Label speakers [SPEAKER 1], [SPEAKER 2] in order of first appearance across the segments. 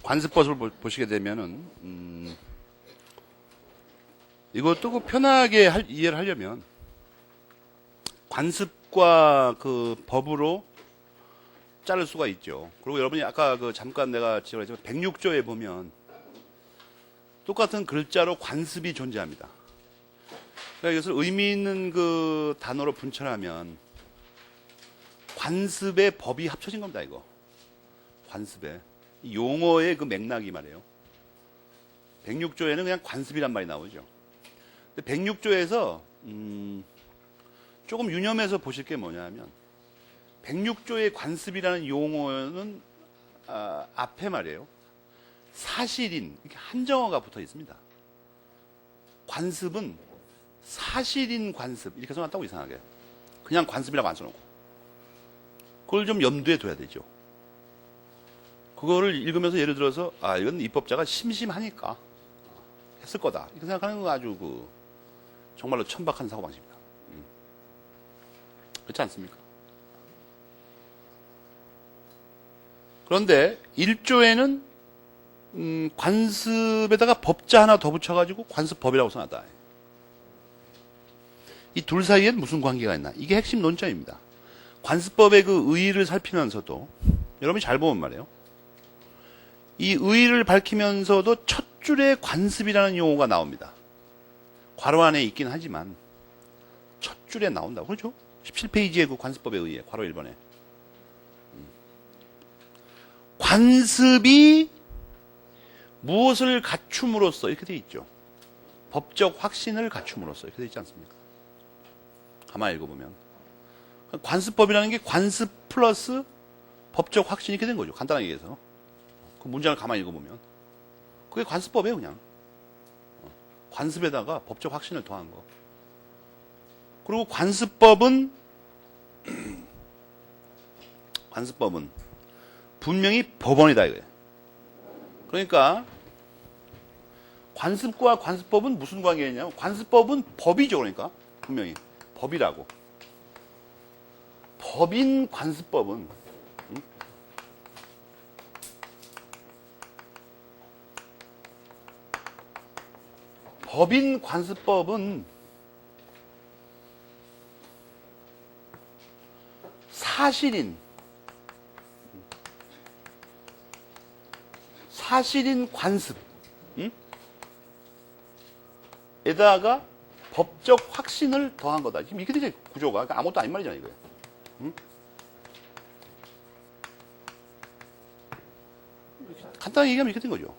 [SPEAKER 1] 관습법을 보시게 되면은, 이것도 그 편하게 이해를 하려면, 관습과 그 법으로 자를 수가 있죠. 그리고 여러분이 아까 그 잠깐 내가 지적했지만 106조에 보면 똑같은 글자로 관습이 존재합니다. 그러니까 이것을 의미 있는 그 단어로 분철하면 관습의 법이 합쳐진 겁니다, 이거. 관습의. 용어의 그 맥락이 말이에요. 106조에는 그냥 관습이란 말이 나오죠. 근데 106조에서, 조금 유념해서 보실 게 뭐냐면, 106조의 관습이라는 용어는, 앞에 말이에요. 사실인, 이렇게 한정어가 붙어 있습니다. 관습은 사실인 관습, 이렇게 써놨다고 이상하게. 그냥 관습이라고 안 써놓고. 그걸 좀 염두에 둬야 되죠. 그거를 읽으면서 예를 들어서, 이건 입법자가 심심하니까 했을 거다. 이렇게 생각하는 건 아주 정말로 천박한 사고방식입니다. 그렇지 않습니까? 그런데 1조에는 관습에다가 법자 하나 더 붙여가지고 관습법이라고 써놨다. 이 둘 사이엔 무슨 관계가 있나? 이게 핵심 논점입니다. 관습법의 그 의의를 살피면서도 여러분이 잘 보면 말이에요. 이 의의를 밝히면서도 첫 줄에 관습이라는 용어가 나옵니다. 괄호 안에 있긴 하지만 첫 줄에 나온다고. 그렇죠? 17페이지의 그 관습법에 의해 괄호 1번에 관습이 무엇을 갖춤으로써 이렇게 되어 있죠. 법적 확신을 갖춤으로써 이렇게 되어 있지 않습니까? 가만히 읽어보면 관습법이라는 게 관습 플러스 법적 확신이 이렇게 된 거죠. 간단하게 얘기해서 그 문장을 가만히 읽어보면 그게 관습법이에요. 그냥 관습에다가 법적 확신을 더한 거. 그리고 관습법은 분명히 법원이다 이거예요. 그러니까 관습과 관습법은 무슨 관계냐면 관습법은 법이죠. 그러니까 분명히 법이라고. 법인 관습법은 법인 관습법은 사실인 관습 에다가 법적 확신을 더한 거다. 지금 이렇게 되죠, 구조가. 그러니까 아무것도 아닌 말이잖아요, 이거예요. 간단하게 얘기하면 이렇게 된 거죠.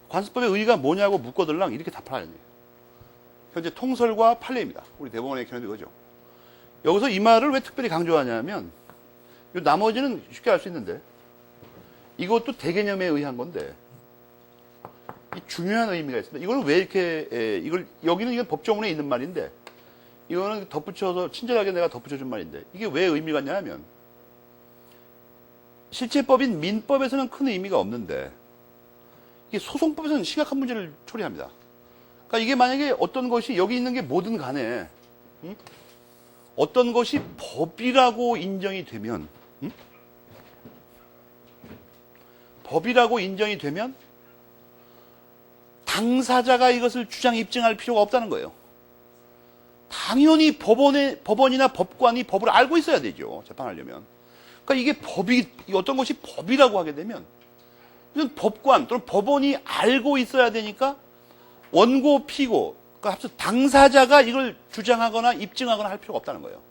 [SPEAKER 1] 관습법의 의의가 뭐냐고 묻거들랑 이렇게 답하라는 거예요. 현재 통설과 판례입니다. 우리 대법원의 견해도 이거죠. 여기서 이 말을 왜 특별히 강조하냐면 이 나머지는 쉽게 알 수 있는데 이것도 대개념에 의한 건데 이 중요한 의미가 있습니다. 이걸 왜 이렇게 여기는 이건 법조문에 있는 말인데 이거는 덧붙여서 친절하게 내가 덧붙여준 말인데 이게 왜 의미가 있냐면 실제법인 민법에서는 큰 의미가 없는데 이게 소송법에서는 심각한 문제를 초래합니다. 그러니까 이게 만약에 어떤 것이 여기 있는 게 뭐든 간에 어떤 것이 법이라고 인정이 되면 당사자가 이것을 주장 입증할 필요가 없다는 거예요. 당연히 법원이나 법관이 법을 알고 있어야 되죠. 재판하려면. 그러니까 이게 어떤 것이 법이라고 하게 되면 이건 법관 또는 법원이 알고 있어야 되니까 원고, 피고, 그러니까 합쳐서 당사자가 이걸 주장하거나 입증하거나 할 필요가 없다는 거예요.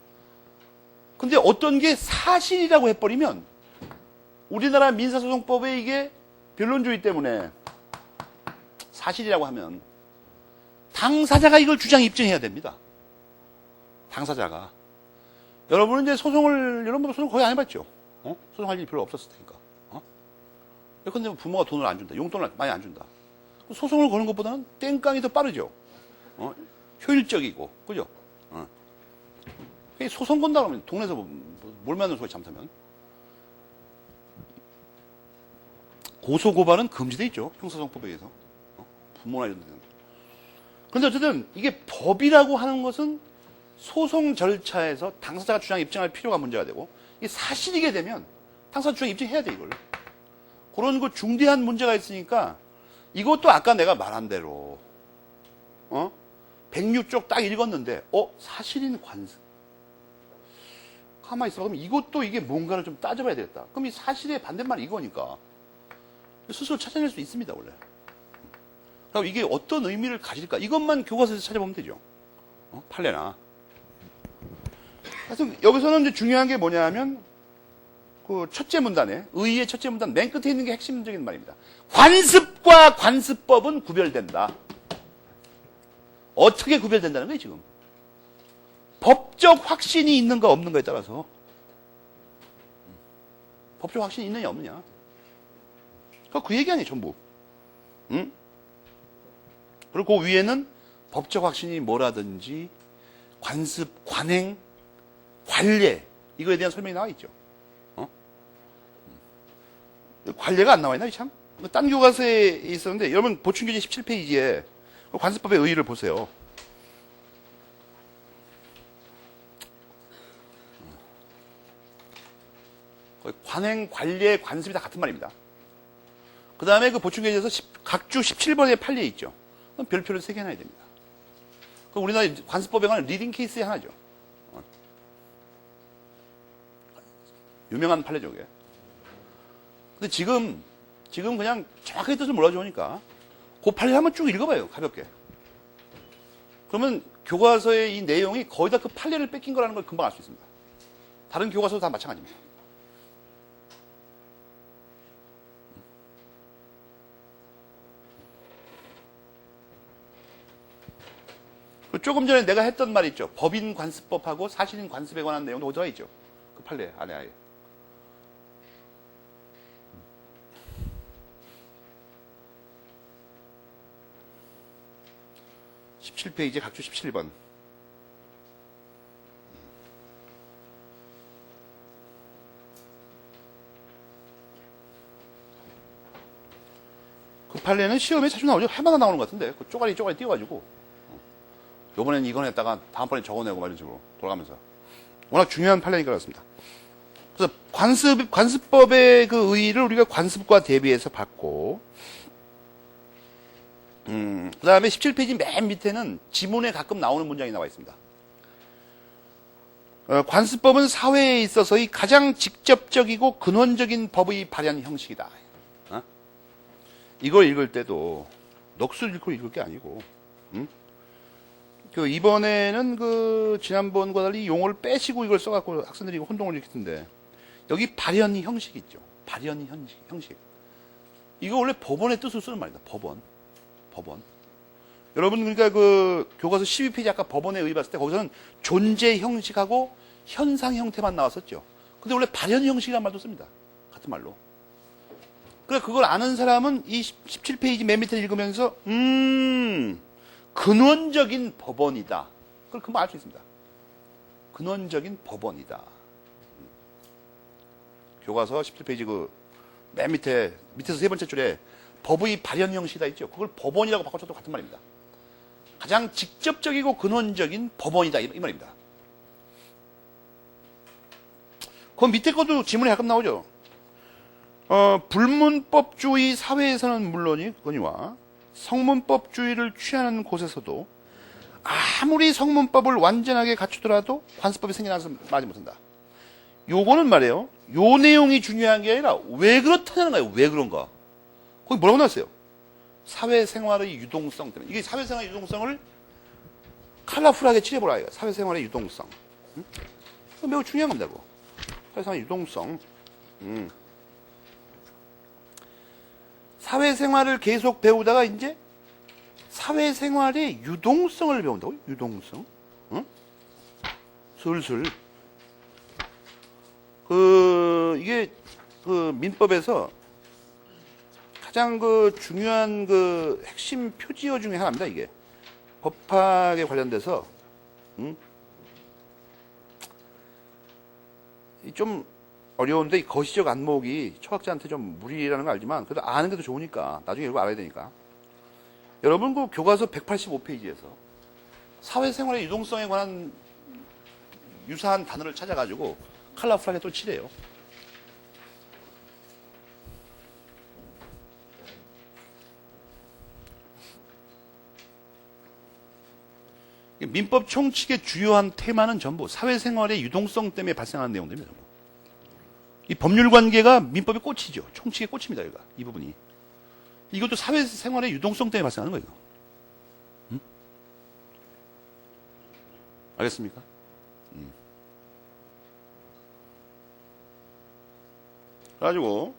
[SPEAKER 1] 근데 어떤 게 사실이라고 해버리면 우리나라 민사소송법에 이게 변론주의 때문에 사실이라고 하면 당사자가 이걸 주장 입증해야 됩니다. 당사자가. 여러분은 이제 여러분도 소송 거의 안 해봤죠? 소송할 일이 별로 없었을 테니까. 근데 부모가 돈을 안 준다. 용돈을 많이 안 준다. 소송을 거는 것보다는 땡깡이 더 빠르죠. 효율적이고. 그죠? 소송 건다 그러면 동네에서 뭘 만드는 소리 잠타면. 고소고발은 금지돼 있죠. 형사소송법에 의해서. 부모나 이런 데는. 그런데 어쨌든 이게 법이라고 하는 것은 소송 절차에서 당사자가 주장 입증할 필요가 문제가 되고 이게 사실이게 되면 당사자 주장 입증해야 돼 이걸. 그런 그 중대한 문제가 있으니까 이것도 아까 내가 말한 대로 106쪽 딱 읽었는데 사실인 관습. 가만히 있어. 그럼 이것도 이게 뭔가를 좀 따져봐야 되겠다. 그럼 이 사실의 반대말이 이거니까 스스로 찾아낼 수 있습니다, 원래. 그럼 이게 어떤 의미를 가질까? 이것만 교과서에서 찾아보면 되죠. 판례나. 그래서 여기서는 이제 중요한 게 뭐냐면 그 첫째 문단에 의의 첫째 문단 맨 끝에 있는 게 핵심적인 말입니다. 관습과 관습법은 구별된다. 어떻게 구별된다는 거예요, 지금? 법적 확신이 있는가 없는가에 따라서. 법적 확신이 있느냐 없느냐. 그 얘기 아니에요, 전부. 응? 그리고 그 위에는 법적 확신이 뭐라든지 관습, 관행, 관례 이거에 대한 설명이 나와 있죠. 관례가 안 나와 있나, 참? 딴 교과서에 있었는데 여러분 보충교재 17페이지에 관습법의 의의를 보세요. 관행, 관례, 관습이 다 같은 말입니다. 그 다음에 그 보충교재에서 각주 17번의 판례 있죠. 그럼 별표를 3개 해놔야 됩니다. 그럼 우리나라 관습법에 관한 리딩 케이스의 하나죠. 유명한 판례죠, 그게. 근데 지금 그냥 정확하게 뜻을 몰라주니까 그 판례 한번 쭉 읽어봐요, 가볍게. 그러면 교과서의 이 내용이 거의 다 그 판례를 뺏긴 거라는 걸 금방 알 수 있습니다. 다른 교과서도 다 마찬가지입니다. 조금 전에 내가 했던 말 있죠. 법인 관습법하고 사실인 관습에 관한 내용도 어디가 있죠. 그 판례 안에 아예. (17페이지) 각주 17번. 그 판례는 시험에 자주 나오죠. 해마다 나오는 것 같은데 그 쪼가리 띄워가지고 요번엔 이건 했다가 다음번엔 저거 내고 말이런 식으로 돌아가면서 워낙 중요한 판례니까 그렇습니다. 그래서 관습법의 그 의의를 우리가 관습과 대비해서 봤고 그 다음에 17페이지 맨 밑에는 지문에 가끔 나오는 문장이 나와 있습니다. 관습법은 사회에 있어서의 가장 직접적이고 근원적인 법의 발현 형식이다. 이걸 읽을 때도 넋을 잃고 읽을 게 아니고 이번에는 지난번과 달리 용어를 빼시고 이걸 써갖고 학생들이 혼동을 일으키던데 여기 발현 형식 있죠. 발현 형식. 이거 원래 법원의 뜻을 쓰는 말이다. 법원. 여러분 그러니까 교과서 12페이지 아까 법원에 의의 봤을 때 거기서는 존재 형식하고 현상 형태만 나왔었죠. 근데 원래 발현 형식이라는 말도 씁니다. 같은 말로. 그래 그걸 아는 사람은 이 17페이지 맨 밑에 읽으면서 근원적인 법원이다. 그걸 금방 알 수 있습니다. 근원적인 법원이다. 교과서 17페이지 맨 밑에서 세 번째 줄에 법의 발현 형식이다 있죠. 그걸 법원이라고 바꿔줘도 같은 말입니다. 가장 직접적이고 근원적인 법원이다 이 말입니다. 그 밑에 것도 지문에 가끔 나오죠. 불문법주의 사회에서는 물론이거니와 성문법주의를 취하는 곳에서도 아무리 성문법을 완전하게 갖추더라도 관습법이 생겨나서 말하지 못한다. 요거는 말이에요. 요 내용이 중요한 게 아니라 왜 그렇다는 거예요. 왜 그런가. 거기 뭐라고 나왔어요? 사회생활의 유동성 때문에. 이게 사회생활의 유동성을 컬러풀하게 칠해보라. 이거. 사회생활의 유동성. 매우 중요한 겁니다. 그거. 사회생활의 유동성. 사회생활을 계속 배우다가 이제 사회생활의 유동성을 배운다고요? 유동성. 슬슬. 이게 민법에서 가장 중요한 핵심 표지어 중에 하나입니다, 이게. 법학에 관련돼서, 좀 어려운데, 이 거시적 안목이 초학자한테 좀 무리라는 거 알지만, 그래도 아는 게 더 좋으니까, 나중에 이거 알아야 되니까. 여러분, 교과서 185페이지에서 사회생활의 유동성에 관한 유사한 단어를 찾아가지고, 컬러풀하게 또 칠해요. 민법 총칙의 주요한 테마는 전부 사회생활의 유동성 때문에 발생하는 내용들입니다. 전부. 이 법률 관계가 민법의 꽃이죠. 총칙의 꽃입니다. 여기가. 이 부분이. 이것도 사회생활의 유동성 때문에 발생하는 거예요. 응? 알겠습니까? 그래가지고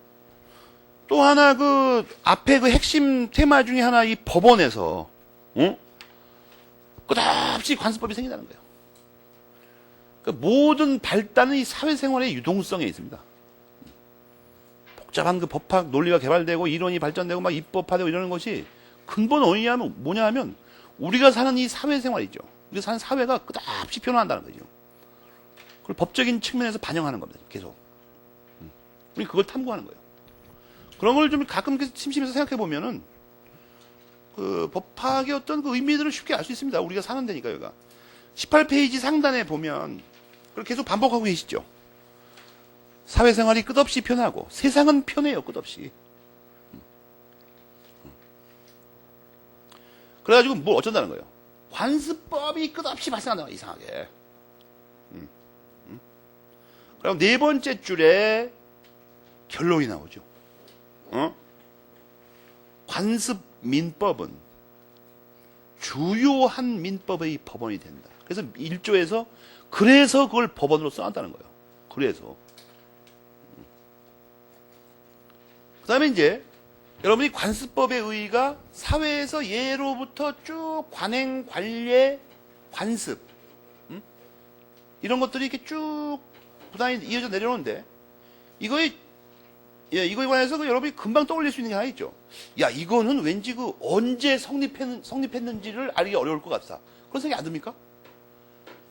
[SPEAKER 1] 또 하나 그 앞에 그 핵심 테마 중에 하나 이 법원에서 응? 끝없이 관습법이 생긴다는 거예요. 그러니까 모든 발단은 이 사회생활의 유동성에 있습니다. 복잡한 그 법학 논리가 개발되고 이론이 발전되고 막 입법화되고 이러는 것이 근본 원인이 뭐냐 하면 우리가 사는 이 사회생활이죠. 우리가 사는 사회가 끝없이 변화한다는 거죠. 그걸 법적인 측면에서 반영하는 겁니다. 계속. 우리 그걸 탐구하는 거예요. 그런 걸 좀 가끔 심심해서 생각해 보면은 그 법학의 어떤 그 의미들을 쉽게 알 수 있습니다. 우리가 사는 데니까 여기가. 18페이지 상단에 보면 그걸 계속 반복하고 계시죠. 사회생활이 끝없이 변하고 세상은 변해요. 끝없이. 그래가지고 뭘 어쩐다는 거예요. 관습법이 끝없이 발생한다는 거예요. 이상하게. 그럼 네 번째 줄에 결론이 나오죠. 관습 민법은 주요한 민법의 법원이 된다. 그래서 1조에서 그래서 그걸 법원으로 써놨다는 거예요. 그래서. 그 다음에 이제 여러분이 관습법의 의의가 사회에서 예로부터 쭉 관행, 관례, 관습 이런 것들이 이렇게 쭉 부단히 이어져 내려오는데 이거에 관해서 여러분이 금방 떠올릴 수 있는 게 하나 있죠. 야, 이거는 왠지 그 언제 성립했는지를 알기 어려울 것 같다. 그런 생각이 안 듭니까?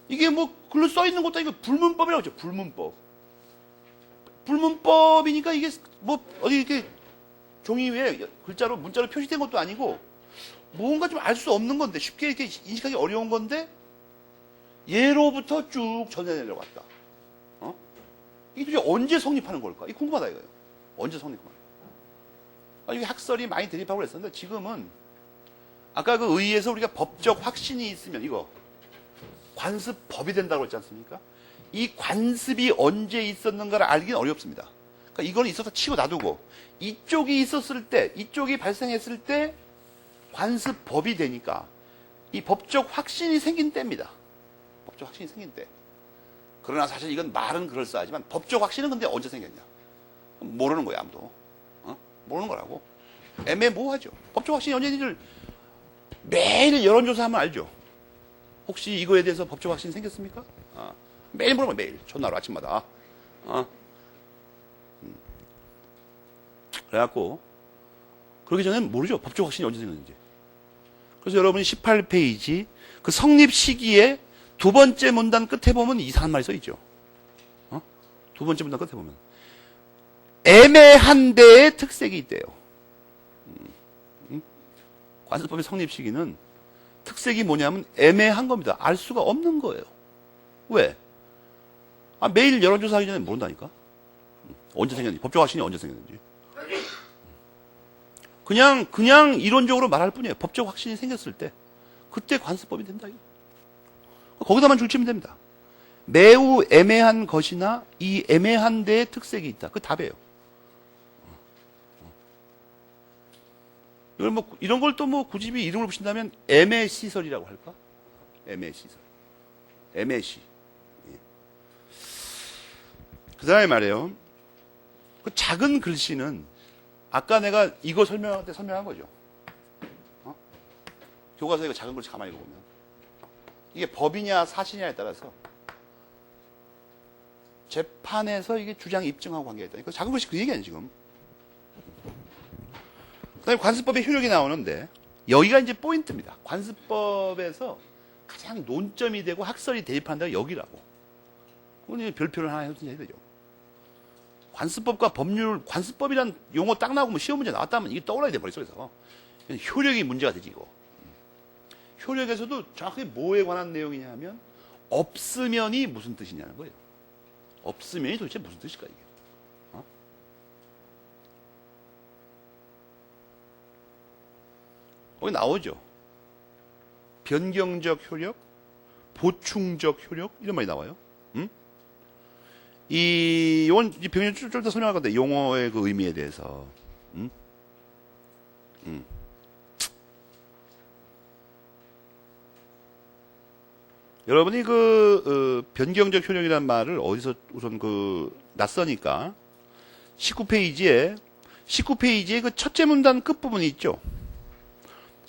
[SPEAKER 1] 이게 뭐 글로 써 있는 것도 아니고 불문법이라고 하죠. 불문법. 불문법이니까 이게 뭐 어디 이렇게 종이 위에 글자로 문자로 표시된 것도 아니고 뭔가 좀 알 수 없는 건데 쉽게 이렇게 인식하기 어려운 건데 예로부터 쭉 전해 내려왔다. 이게 도대체 언제 성립하는 걸까? 이게 궁금하다 이거예요. 언제 성립하는 걸까? 이게 학설이 많이 대립하고 그랬었는데 지금은 아까 그 의의에서 우리가 법적 확신이 있으면 이거 관습법이 된다고 했지 않습니까? 이 관습이 언제 있었는가를 알기는 어렵습니다. 그러니까 이거는 있어서 치고 놔두고 이쪽이 있었을 때, 이쪽이 발생했을 때 관습법이 되니까 이 법적 확신이 생긴 때입니다. 법적 확신이 생긴 때. 그러나 사실 이건 말은 그럴싸하지만 법적 확신은 근데 언제 생겼냐? 모르는 거야 아무도. 모르는 거라고. 애매모호하죠. 법적 확신이 언제인지를 매일 여론조사하면 알죠. 혹시 이거에 대해서 법적 확신이 생겼습니까? 매일 물어봐요. 매일. 전화로 아침마다. 그래갖고 그러기 전에는 모르죠. 법적 확신이 언제 생겼는지. 그래서 여러분이 18페이지 그 성립 시기에 두 번째 문단 끝에 보면 이상한 말이 써 있죠. 두 번째 문단 끝에 보면 애매한 데의 특색이 있대요. 관습법의 성립 시기는 특색이 뭐냐면 애매한 겁니다. 알 수가 없는 거예요. 왜? 매일 여론조사하기 전에 모른다니까. 언제 생겼는지, 법적 확신이 언제 생겼는지. 그냥 이론적으로 말할 뿐이에요. 법적 확신이 생겼을 때 그때 관습법이 된다. 거기다만 줄치면 됩니다. 매우 애매한 것이나 이 애매한 데에 특색이 있다. 그 답이에요. 이런 걸 또 뭐 굳이 이름을 붙인다면 애매시설이라고 할까? 애매시설. 애매시. 그 다음에 말이에요. 그 작은 글씨는 아까 내가 이거 설명할 때 설명한 거죠. 교과서에 이거 작은 글씨 가만히 읽어보면 이게 법이냐 사실이냐에 따라서 재판에서 이게 주장 입증하고 관계가 있다. 이거 작은 글씨 그 얘기 아니에요 지금. 그 다음에 관습법의 효력이 나오는데 여기가 이제 포인트입니다. 관습법에서 가장 논점이 되고 학설이 대립하는 데가 여기라고. 그건 별표를 하나 해도 되죠. 관습법과 법률, 관습법이란 용어 딱 나오고 시험 문제 나왔다면 이게 떠올라야 돼, 머릿속에서. 효력이 문제가 되지, 이거. 효력에서도 정확하게 뭐에 관한 내용이냐 하면, 없으면이 무슨 뜻이냐는 거예요. 없으면이 도대체 무슨 뜻일까, 이게. 거기 나오죠. 변경적 효력, 보충적 효력 이런 말이 나와요. 이건 병렬 좀 더 설명할 건데 용어의 그 의미에 대해서. 여러분이 변경적 효력이라는 말을 어디서 우선 낯서니까 19페이지에 그 첫째 문단 끝부분이 있죠.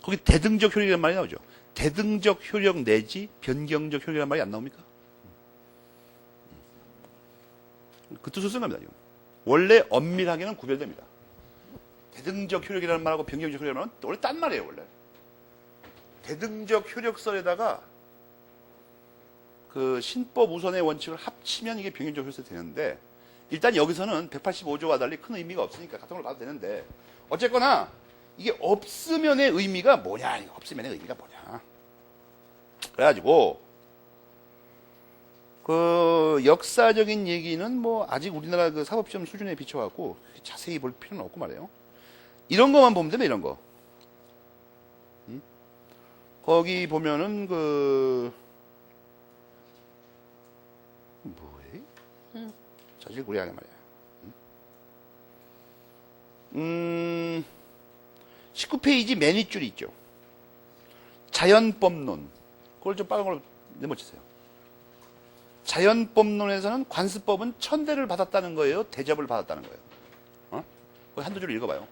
[SPEAKER 1] 거기 대등적 효력이라는 말이 나오죠. 대등적 효력 내지 변경적 효력이라는 말이 안 나옵니까? 그 뜻을 쓴 겁니다. 지금. 원래 엄밀하게는 구별됩니다. 대등적 효력이라는 말하고 변경적 효력이라는 말은 원래 딴 말이에요. 원래 대등적 효력설에다가 그 신법 우선의 원칙을 합치면 이게 변경적 효력설이 되는데, 일단 여기서는 185조와 달리 큰 의미가 없으니까 같은 걸 봐도 되는데, 어쨌거나 이게 없으면의 의미가 뭐냐, 없으면의 의미가 뭐냐. 그래가지고 그 역사적인 얘기는 뭐 아직 우리나라 그 사법시험 수준에 비춰갖고 자세히 볼 필요는 없고 말이에요. 이런 것만 보면 됩니다. 이런 거. 거기 보면은 뭐해? 자질구레하게 말이야. 19페이지 맨 윗줄이 있죠. 자연법론. 그걸 좀 빨간 걸로 내모치세요. 자연법론에서는 관습법은 천대를 받았다는 거예요? 대접을 받았다는 거예요? 거기 한두 줄 읽어봐요.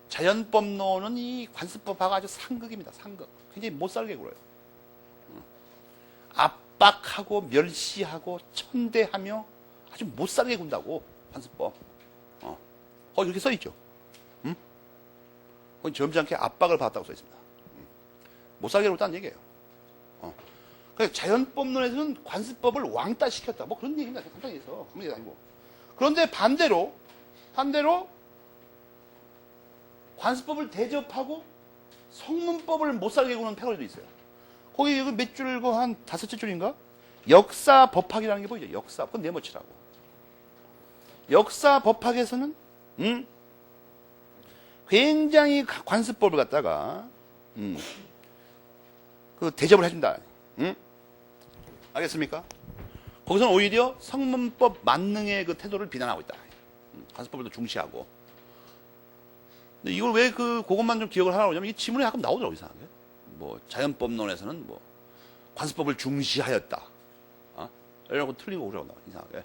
[SPEAKER 1] 자연법론은 이 관습법하고 아주 상극입니다. 상극. 굉장히 못살게 굴어요. 압박하고 멸시하고 천대하며 아주 못살게 군다고, 관습법. 거기 이렇게 써있죠. 거기 점잖게 압박을 받았다고 써있습니다. 못살게 굴었다는 얘기예요. 그러니까 자연법론에서는 관습법을 왕따시켰다. 뭐 그런 얘기입니다. 간단히 해서. 아무 얘기도 아니고. 그런데 반대로 관습법을 대접하고 성문법을 못살게 구는 패러디도 있어요. 거기 몇 줄, 한 5째 줄인가? 역사법학이라는 게 보이죠? 역사. 그건 네모치라고. 역사법학에서는, 굉장히 관습법을 갖다가, 대접을 해준다. 알겠습니까? 거기서는 오히려 성문법 만능의 그 태도를 비난하고 있다. 관습법을 더 중시하고. 근데 이걸 왜 그것만 좀 기억을 하라고 하냐면, 이 지문에 가끔 나오더라고, 이상하게. 뭐, 자연법론에서는 뭐, 관습법을 중시하였다. 이러고 틀리고 그러고 나와, 이상하게.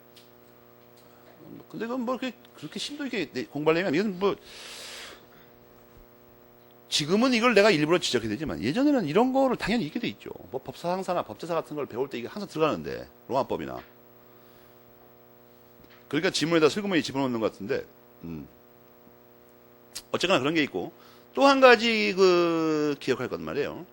[SPEAKER 1] 근데 그건 뭐, 그렇게 심도 있게 공부하려면, 이건 뭐, 지금은 이걸 내가 일부러 지적해야 되지만, 예전에는 이런 거를 당연히 있게 돼 있죠. 뭐, 법사항사나 법제사 같은 걸 배울 때 이게 항상 들어가는데, 로마법이나. 그러니까 지문에다 슬그머니 집어넣는 것 같은데, 어쨌거나 그런 게 있고, 또 한 가지 기억할 것 말이에요.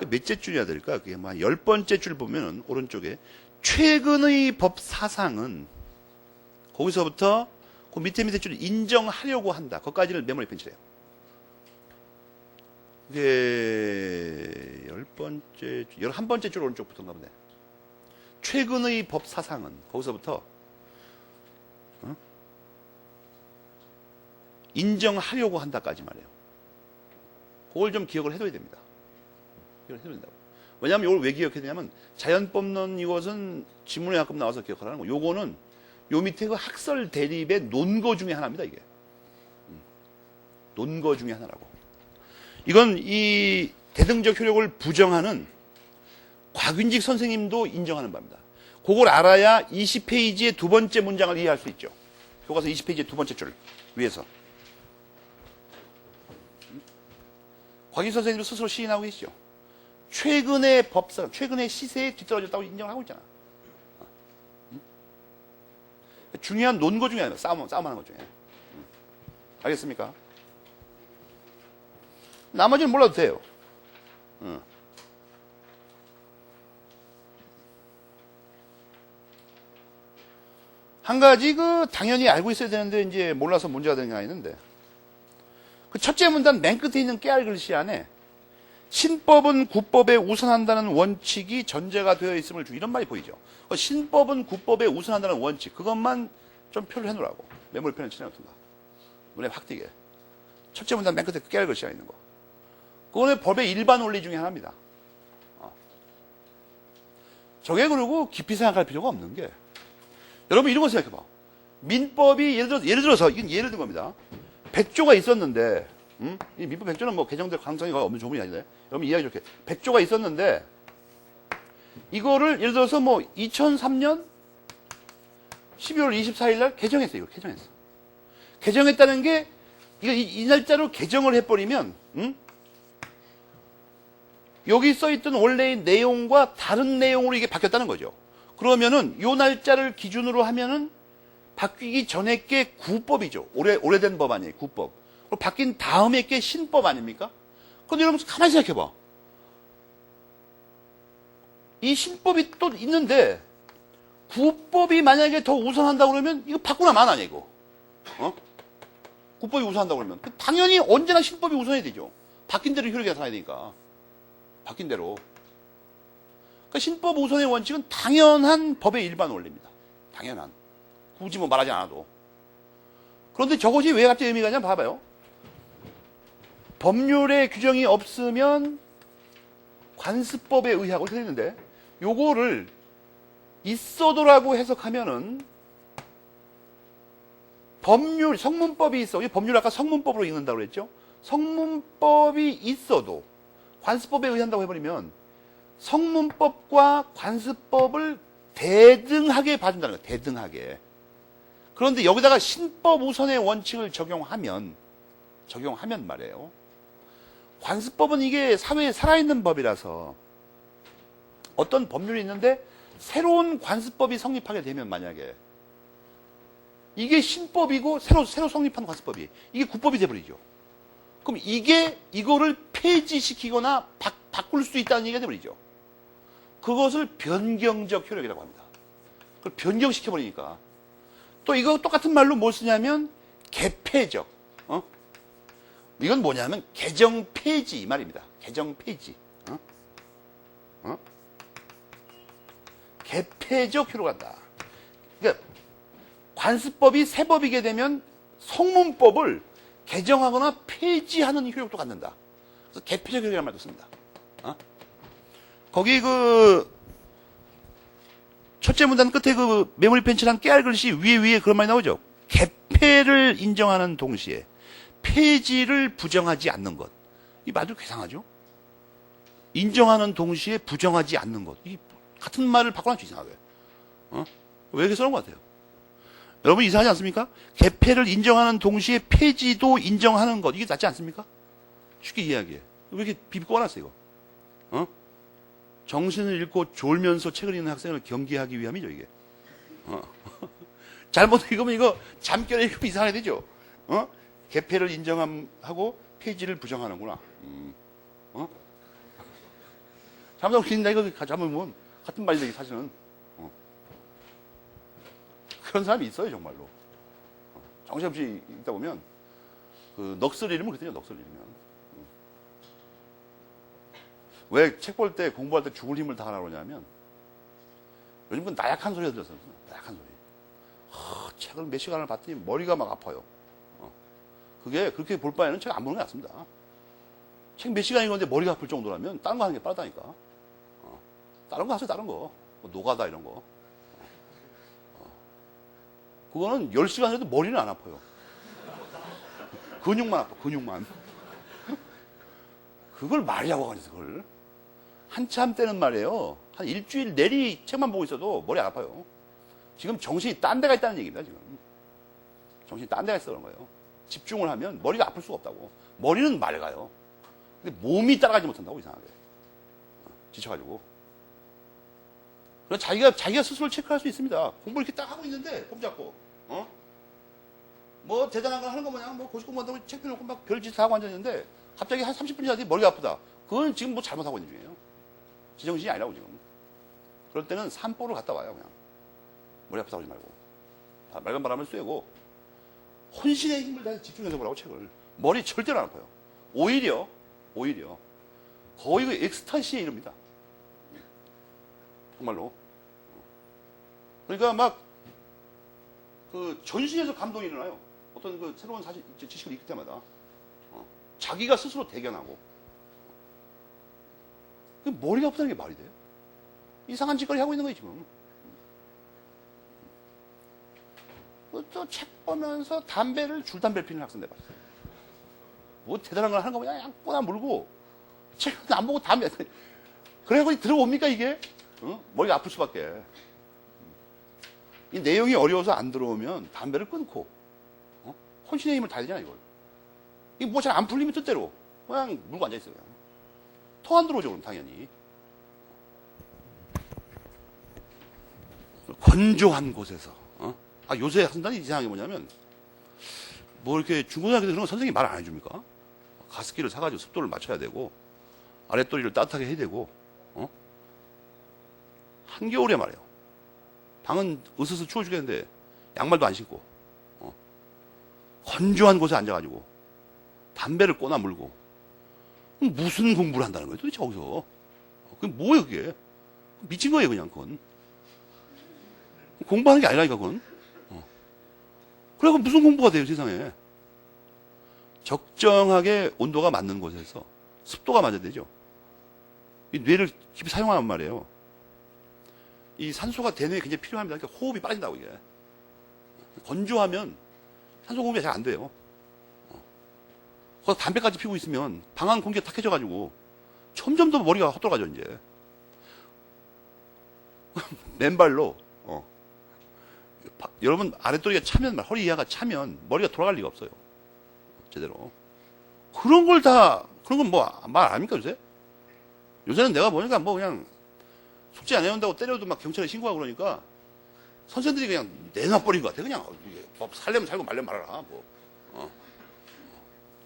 [SPEAKER 1] 몇째 줄이야 될까? 그게 뭐 10번째 줄 보면은 오른쪽에 최근의 법 사상은 거기서부터 그 밑에 줄을 인정하려고 한다. 거기까지를 메모리 펜치래요. 그게 10번째, 11번째 줄 오른쪽부터인가 보네. 최근의 법 사상은 거기서부터 인정하려고 한다까지 말이에요. 그걸 좀 기억을 해둬야 됩니다. 기억을 해둬야 된다고. 왜냐하면 이걸 왜 기억해야 되냐면, 자연법론 이것은 지문에 가끔 나와서 기억하라는 거. 요거는 요 밑에 그 학설 대립의 논거 중에 하나입니다, 이게. 논거 중에 하나라고. 이건 이 대등적 효력을 부정하는 곽윤직 선생님도 인정하는 바입니다. 그걸 알아야 20페이지의 두 번째 문장을 이해할 수 있죠. 교과서 20페이지의 두 번째 줄 위에서. 곽윤직 선생님도 스스로 시인하고 계시죠. 최근의 법사, 최근의 시세에 뒤떨어졌다고 인정을 하고 있잖아. 중요한 논거 중에 하나, 싸움하는 것 중에. 알겠습니까? 나머지는 몰라도 돼요. 한 가지 당연히 알고 있어야 되는데 이제 몰라서 문제가 되는 게 하나 있는데, 그 첫째 문단 맨 끝에 있는 깨알 글씨 안에 신법은 구법에 우선한다는 원칙이 전제가 되어 있음을 이런 말이 보이죠. 신법은 구법에 우선한다는 원칙, 그것만 좀 표를 해놓으라고. 메모리 표는 칠해놓든가. 눈에 확 띄게. 첫째 문단 맨 끝에 깨알 글씨가 있는 거. 그거는 법의 일반 원리 중에 하나입니다. 저게 그리고 깊이 생각할 필요가 없는 게, 여러분 이런 거 생각해봐. 민법이 예를 들어서 이건 예를 든 겁니다. 100조가 있었는데, 이 민법 100조는 뭐 개정될 가능성이 거의 없는 조문이 아닌데, 여러분 이해하기 좋게 100조가 있었는데, 이거를 예를 들어서 뭐 2003년 12월 24일 날 개정했어요. 이거 개정했어. 개정했다는 게 이 날짜로 개정을 해버리면, 여기 써있던 원래의 내용과 다른 내용으로 이게 바뀌었다는 거죠. 그러면은 요 날짜를 기준으로 하면은 바뀌기 전에 게 구법이죠. 오래된 법 아니에요. 구법. 그리고 바뀐 다음에 게 신법 아닙니까? 근데 여러분 가만히 생각해봐. 이 신법이 또 있는데 구법이 만약에 더 우선한다고 그러면 이거 바꾸나 만 아니야 이거. 구법이 우선한다고 그러면 당연히 언제나 신법이 우선해야 되죠. 바뀐 대로 효력이 나타나야 되니까. 바뀐 대로. 그러니까 신법 우선의 원칙은 당연한 법의 일반 원리입니다. 당연한. 굳이 뭐 말하지 않아도. 그런데 저것이 왜 갑자기 의미가 있냐 봐봐요. 법률의 규정이 없으면 관습법에 의하고 이렇게 되는데, 요거를 있어도라고 해석하면은 법률, 성문법이 있어. 이 법률 아까 성문법으로 읽는다고 그랬죠? 성문법이 있어도 관습법에 의한다고 해버리면 성문법과 관습법을 대등하게 봐준다는 거예요. 대등하게. 그런데 여기다가 신법 우선의 원칙을 적용하면 말이에요. 관습법은 이게 사회에 살아있는 법이라서 어떤 법률이 있는데 새로운 관습법이 성립하게 되면 만약에 이게 신법이고 새로 성립한 관습법이 이게 구법이 돼버리죠. 그럼 이거를 폐지시키거나 바꿀 수 있다는 얘기가 돼버리죠. 그것을 변경적 효력이라고 합니다. 그걸 변경시켜버리니까. 또 이거 똑같은 말로 뭘 쓰냐면 개폐적. 이건 뭐냐면 개정 폐지 이 말입니다. 개정 폐지. 개폐적 효력을 한다. 그러니까 관습법이 새 법이게 되면 성문법을 개정하거나 폐지하는 효력도 갖는다. 그래서 개폐적 효력이라는 말도 씁니다. 거기 첫째 문단 끝에 메모리 펜치란 깨알 글씨 위에 그런 말이 나오죠. 개폐를 인정하는 동시에 폐지를 부정하지 않는 것. 이 말도 괴상하죠? 인정하는 동시에 부정하지 않는 것. 이 같은 말을 바꿔놨죠, 이상하게. 왜 이렇게 써놓은 것 같아요? 여러분 이상하지 않습니까? 개폐를 인정하는 동시에 폐지도 인정하는 것. 이게 낫지 않습니까? 쉽게 이해하기에. 왜 이렇게 비비 꺼놨어요, 이거? 정신을 잃고 졸면서 책을 읽는 학생을 경계하기 위함이죠, 이게. 잘못 읽으면 이거 잠결에 읽으면 이상하게 되죠. 개폐를 인정하고 폐지를 부정하는구나. 잘못 읽는다, 이거 잘못하면 같은 말이지, 사실은. 그런 사람이 있어요, 정말로. 정신없이 읽다 보면, 넋을 잃으면 그랬더니 넋을 잃으면. 왜 책 볼 때, 공부할 때 죽을 힘을 다하라고 그러냐면, 요즘 그 나약한 소리가 들었어요. 나약한 소리. 책을 몇 시간을 봤더니 머리가 막 아파요. 그게 그렇게 볼 바에는 책 안 보는 게 낫습니다. 책 몇 시간 읽었는데 머리가 아플 정도라면 다른 거 하는 게 빠르다니까. 다른 거 하세요, 다른 거. 뭐 노가다 이런 거. 그거는 10시간 해도 머리는 안 아파요. 근육만 아파, 근육만. 그걸 말이라고 하겠어, 그걸. 한참 때는 말이에요. 한 일주일 내리 책만 보고 있어도 머리 안 아파요. 지금 정신이 딴 데가 있다는 얘기입니다, 지금. 정신이 딴 데가 있어 그런 거예요. 집중을 하면 머리가 아플 수가 없다고. 머리는 맑아요. 근데 몸이 따라가지 못한다고, 이상하게. 지쳐가지고. 그래서 자기가 스스로 체크할 수 있습니다. 공부 이렇게 딱 하고 있는데, 폼 잡고, 뭐, 대단한 걸 하는 거 뭐냐, 뭐, 고시 공부한다고 책 펴놓고 막 별짓 하고 앉았는데, 갑자기 한 30분 지나더니 머리가 아프다. 그건 지금 뭐 잘못하고 있는 중이에요. 지정신이 아니라고, 지금. 그럴 때는 산보를 갔다 와요, 그냥. 머리 아프다고 하지 말고. 맑은 바람을 쐬고, 혼신의 힘을 다해서 집중해서 보라고, 책을. 머리 절대로 안 아파요. 오히려, 거의 그 엑스타시에 이릅니다. 정말로. 그러니까 막, 전신에서 감동이 일어나요. 어떤 새로운 지식을 읽을 때마다. 자기가 스스로 대견하고. 머리가 없다는 게 말이 돼요? 이상한 짓거리 하고 있는 거예요, 지금. 또 책 보면서 줄담배를 피는 학생 내봤어요. 뭐 대단한 걸 하는 거 그냥 꼬나 물고, 책은 안 보고 담배. 그래가지고 들어옵니까, 이게? 머리가 아플 수밖에. 이 내용이 어려워서 안 들어오면 담배를 끊고, 혼신의 힘을 다리잖아, 이걸. 이게 뭐 잘 안 풀리면 뜻대로 그냥 물고 앉아있어요. 통 안 들어오죠, 그럼 당연히. 건조한 곳에서. 요새 학생들이 이상한 게 뭐냐면, 뭐 이렇게 중고등학교 그런 거 선생님이 말 안 해줍니까? 가습기를 사가지고 습도를 맞춰야 되고, 아랫도리를 따뜻하게 해야 되고, 한겨울에 말이에요. 방은 으스스 추워 죽겠는데, 양말도 안 신고, 건조한 곳에 앉아가지고, 담배를 꼬나 물고, 무슨 공부를 한다는 거예요, 도대체 거기서? 그게 뭐예요, 그게? 미친 거예요, 그냥, 그건. 공부하는 게 아니라니까, 그건. 그래서 무슨 공부가 돼요, 세상에. 적정하게 온도가 맞는 곳에서 습도가 맞아야 되죠. 이 뇌를 깊이 사용하는 말이에요. 이 산소가 대뇌에 굉장히 필요합니다. 그러니까 호흡이 빠진다고, 이게. 건조하면 산소 공급이 잘 안 돼요. 거기서 담배까지 피우고 있으면 방안 공기가 탁해져가지고 점점 더 머리가 헛돌아가죠, 이제. 맨발로, 여러분 아랫도리가 차면, 허리 이하가 차면 머리가 돌아갈 리가 없어요. 제대로. 그런 건 뭐 말 아닙니까, 요새? 요새는 내가 보니까 뭐 그냥 숙제 안 해온다고 때려도 막 경찰에 신고하고 그러니까 선생들이 그냥 내놔버린 것 같아. 그냥 법 살려면 살고 말려면 말아라. 뭐.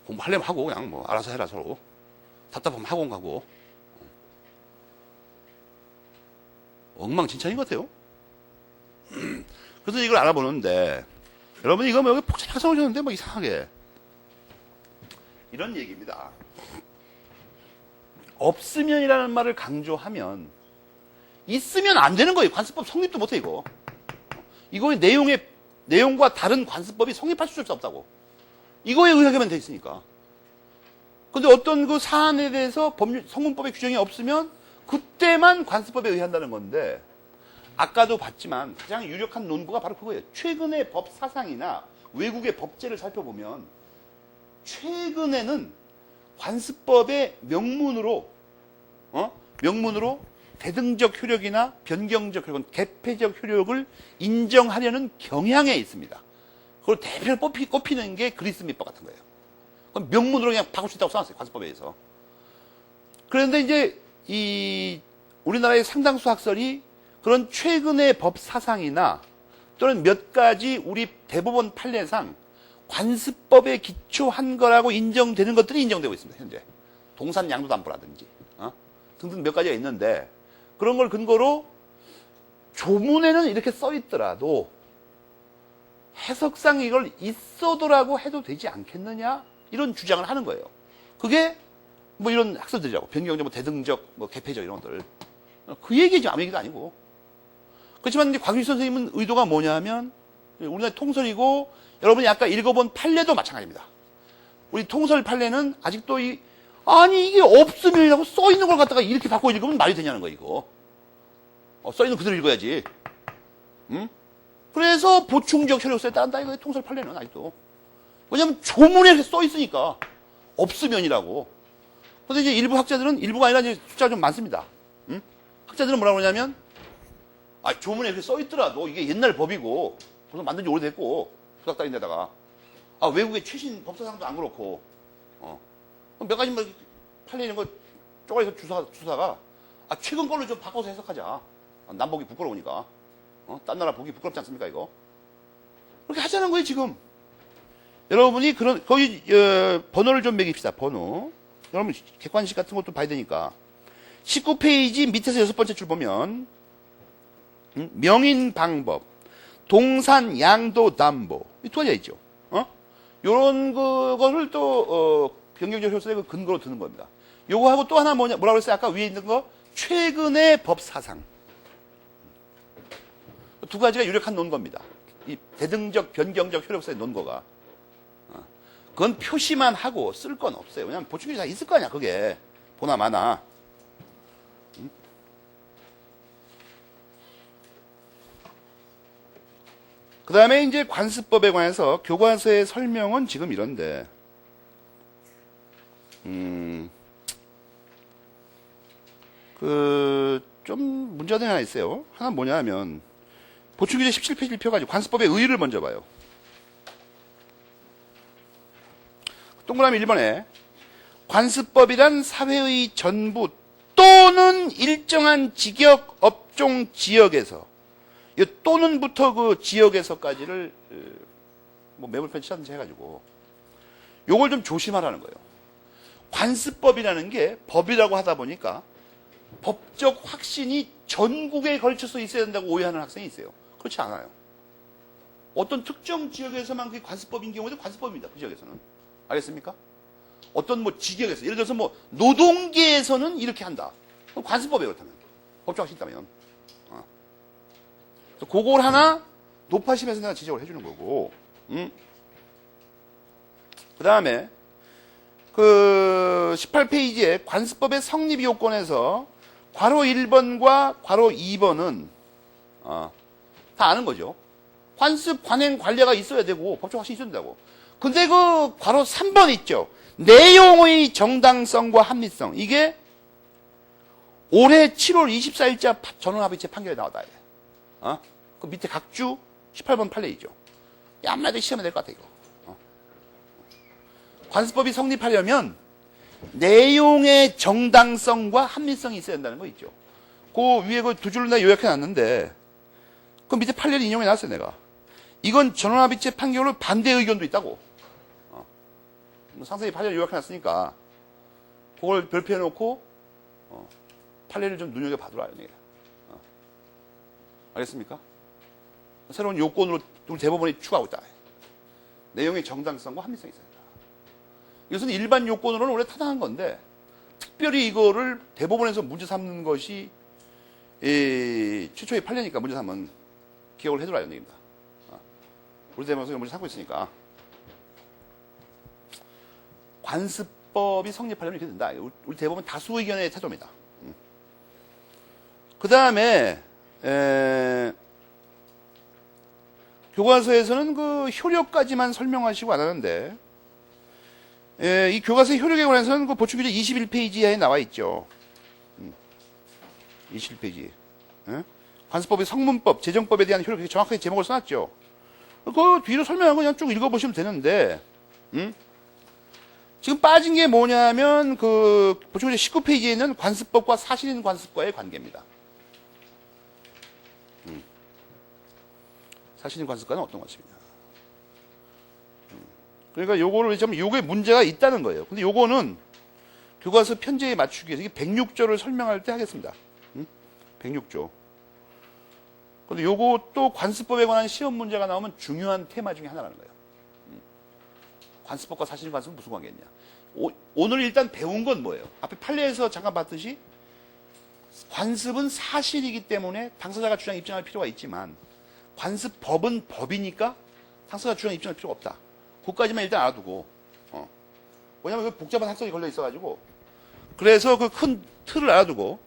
[SPEAKER 1] 공부하려면 하고 그냥 뭐 알아서 해라, 서로. 답답하면 학원 가고. 엉망진창인 것 같아요. 그래서 이걸 알아보는데, 여러분 이거 뭐 여기 복잡하게 써오셨는데 뭐 이상하게. 이런 얘기입니다. 없으면이라는 말을 강조하면 있으면 안 되는 거예요. 관습법 성립도 못해, 이거. 이거의 내용과 다른 관습법이 성립할 수 없다고. 이거에 의하게만 돼 있으니까. 근데 어떤 그 사안에 대해서 성문법의 규정이 없으면 그때만 관습법에 의한다는 건데, 아까도 봤지만 가장 유력한 논구가 바로 그거예요. 최근의 법 사상이나 외국의 법제를 살펴보면 최근에는 관습법의 명문으로 대등적 효력이나 변경적 효력, 개폐적 효력을 인정하려는 경향에 있습니다. 그걸 대표로 꼽히는 게 그리스 민법 같은 거예요. 그건 명문으로 그냥 바꿀 수 있다고 써놨어요, 관습법에 의해서. 그런데 이제 이 우리나라의 상당수 학설이 그런 최근의 법 사상이나 또는 몇 가지 우리 대법원 판례상 관습법에 기초한 거라고 인정되는 것들이 인정되고 있습니다, 현재. 동산 양도담보라든지 등등 몇 가지가 있는데, 그런 걸 근거로 조문에는 이렇게 써 있더라도 해석상 이걸 있어도라고 해도 되지 않겠느냐, 이런 주장을 하는 거예요. 그게 뭐 이런 학설들이라고, 변경적, 뭐 대등적, 뭐 개폐적 이런 것들. 그 얘기지 아무 얘기도 아니고. 그렇지만 이제 곽윤식 선생님은 의도가 뭐냐면, 우리나라 통설이고 여러분이 아까 읽어본 판례도 마찬가지입니다. 우리 통설 판례는 아직도 아니 이게 없으면이라고 써 있는 걸 갖다가 이렇게 바꿔 읽으면 말이 되냐는 거야, 이거. 써 있는 그대로 읽어야지. 응? 그래서 보충적 효력서에 따른다, 이거 통설 판례는 아직도. 왜냐면 조문에 써 있으니까 없으면이라고. 근데 이제 일부가 아니라 이제 숫자가 좀 많습니다. 응? 학자들은 뭐라고 그러냐면, 조문에 이렇게 써 있더라도 이게 옛날 법이고 벌써 만든 지 오래됐고 후닥닥인데다가 외국의 최신 법사상도 안 그렇고 몇 가지 뭐 판례 이런 거 쪼가리서 주사가 최근 걸로 좀 바꿔서 해석하자. 남보기 부끄러우니까. 딴 나라 보기 부끄럽지 않습니까, 이거? 그렇게 하자는 거예요, 지금. 여러분이 거기 번호를 좀 매깁시다, 번호. 여러분 객관식 같은 것도 봐야 되니까. 19페이지 밑에서 6번째 줄 보면 명인 방법, 동산 양도 담보, 이 두 가지가 있죠. 요런 거를 또 변경적 효력서의 근거로 드는 겁니다. 요거 하고 또 하나 뭐라고 그랬어요? 아까 위에 있는 거 최근의 법 사상. 두 가지가 유력한 논거입니다. 이 대등적, 변경적 효력서의 논거가. 그건 표시만 하고 쓸 건 없어요. 왜냐면 보충이 다 있을 거 아니야, 그게. 보나 마나. 그 다음에 이제 관습법에 관해서 교과서의 설명은 지금 이런데, 좀 문제가 하나 있어요. 하나 뭐냐 하면, 보충규제 17페이지를 펴가지고 관습법의 의의를 먼저 봐요. 동그라미 1번에, 관습법이란 사회의 전부 또는 일정한 직역, 업종, 지역에서, 이 또는부터 그 지역에서까지를 뭐 매몰편 치든지 해가지고 요걸 좀 조심하라는 거예요. 관습법이라는 게 법이라고 하다 보니까 법적 확신이 전국에 걸쳐서 있어야 된다고 오해하는 학생이 있어요. 그렇지 않아요. 어떤 특정 지역에서만 그게 관습법인 경우도 관습법입니다. 그 지역에서는. 알겠습니까? 어떤 뭐 직역에서, 예를 들어서 뭐 노동계에서는 이렇게 한다. 그럼 관습법이에요. 그렇다면. 법적 확신이 있다면. 그걸 하나 높아심에서 내가 지적을 해주는 거고, 그 다음에 그 18페이지에 관습법의 성립 요건에서 괄호 1번과 괄호 2번은 다 아는 거죠. 관습, 관행, 관례가 있어야 되고 법적 확신이 있어야 된다고. 근데 그 괄호 3번 있죠. 내용의 정당성과 합리성. 이게 올해 7월 24일자 전원합의체 판결에 나왔다. 그 밑에 각주 18번 판례이죠. 한마디 시험에 될 것 같아, 이거. 관습법이 성립하려면 내용의 정당성과 합리성이 있어야 된다는 거 있죠. 그 위에 그 두 줄로 내가 요약해 놨는데, 그 밑에 판례를 인용해 놨어요, 내가. 이건 전원합의체 판결로 반대 의견도 있다고. 상세히 판례를 요약해 놨으니까, 그걸 별표해 놓고, 판례를 좀 눈여겨봐두라, 이런 얘기야. 알겠습니까? 새로운 요건으로 우리 대법원이 추가하고 있다. 내용의 정당성과 합리성이 있어야 된다. 이것은 일반 요건으로는 원래 타당한 건데, 특별히 이거를 대법원에서 문제 삼는 것이 최초의 판례니까 문제 삼은 기억을 해두라, 이런 얘기입니다. 우리 대법원에서 문제 삼고 있으니까. 관습법이 성립하려면 이렇게 된다. 우리 대법원 다수 의견의 태도입니다. 그 다음에 교과서에서는 그 효력까지만 설명하시고 안 하는데, 이 교과서의 효력에 관해서는 그 보충규제 21페이지에 나와 있죠. 21페이지. 관습법의 성문법, 재정법에 대한 효력, 정확하게 제목을 써놨죠. 그 뒤로 설명하고 그냥 쭉 읽어보시면 되는데, 지금 빠진 게 뭐냐면, 그 보충규제 19페이지에 있는 관습법과 사실인 관습과의 관계입니다. 사실인 관습과는 어떤 관습이냐. 그러니까 요거를 왜냐면 요게 문제가 있다는 거예요. 근데 요거는 교과서 편제에 맞추기 위해서 이게 106조를 설명할 때 하겠습니다. 106조. 근데 요것도 관습법에 관한 시험 문제가 나오면 중요한 테마 중에 하나라는 거예요. 관습법과 사실인 관습은 무슨 관계냐. 오늘 일단 배운 건 뭐예요? 앞에 판례에서 잠깐 봤듯이 관습은 사실이기 때문에 당사자가 주장 입증할 필요가 있지만 관습법은 법이니까 당사자 주장 입증할 필요가 없다. 그것까지만 일단 알아두고, 왜냐면 복잡한 학설이 걸려 있어가지고, 그래서 그 큰 틀을 알아두고,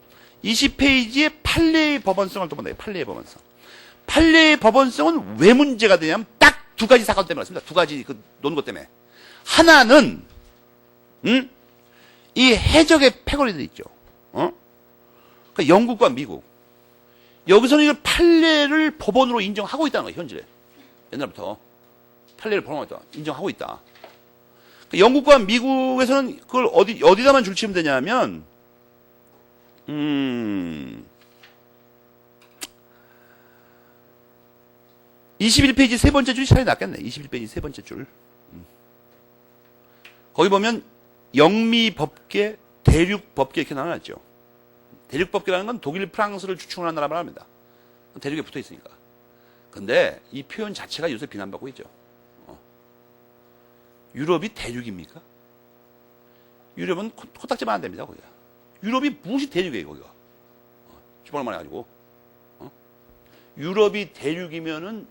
[SPEAKER 1] 20페이지에 판례의 법원성을 또 본다. 판례의 법원성. 판례의 법원성은 왜 문제가 되냐면 딱 두 가지 사건 때문에 그렇습니다. 두 가지 그 노는 것 때문에. 하나는, 이 해적의 패거리들 있죠. 그러니까 영국과 미국. 여기서는 이 판례를 법원으로 인정하고 있다는 거예요, 현실에. 옛날부터. 판례를 법원으로 인정하고 있다. 그러니까 영국과 미국에서는 그걸 어디다만 줄치면 되냐면, 21페이지 세 번째 줄이 차라리 낫겠네. 21페이지 세 번째 줄. 거기 보면 영미법계, 대륙법계 이렇게 나눠놨죠. 대륙법계라는 건 독일, 프랑스를 주축을 하는 나라만 합니다. 대륙에 붙어 있으니까. 근데 이 표현 자체가 요새 비난받고 있죠. 유럽이 대륙입니까? 유럽은 코딱지만 안 됩니다, 거기가. 유럽이 무엇이 대륙이에요, 거기가. 주방만 해가지고. 유럽이 대륙이면은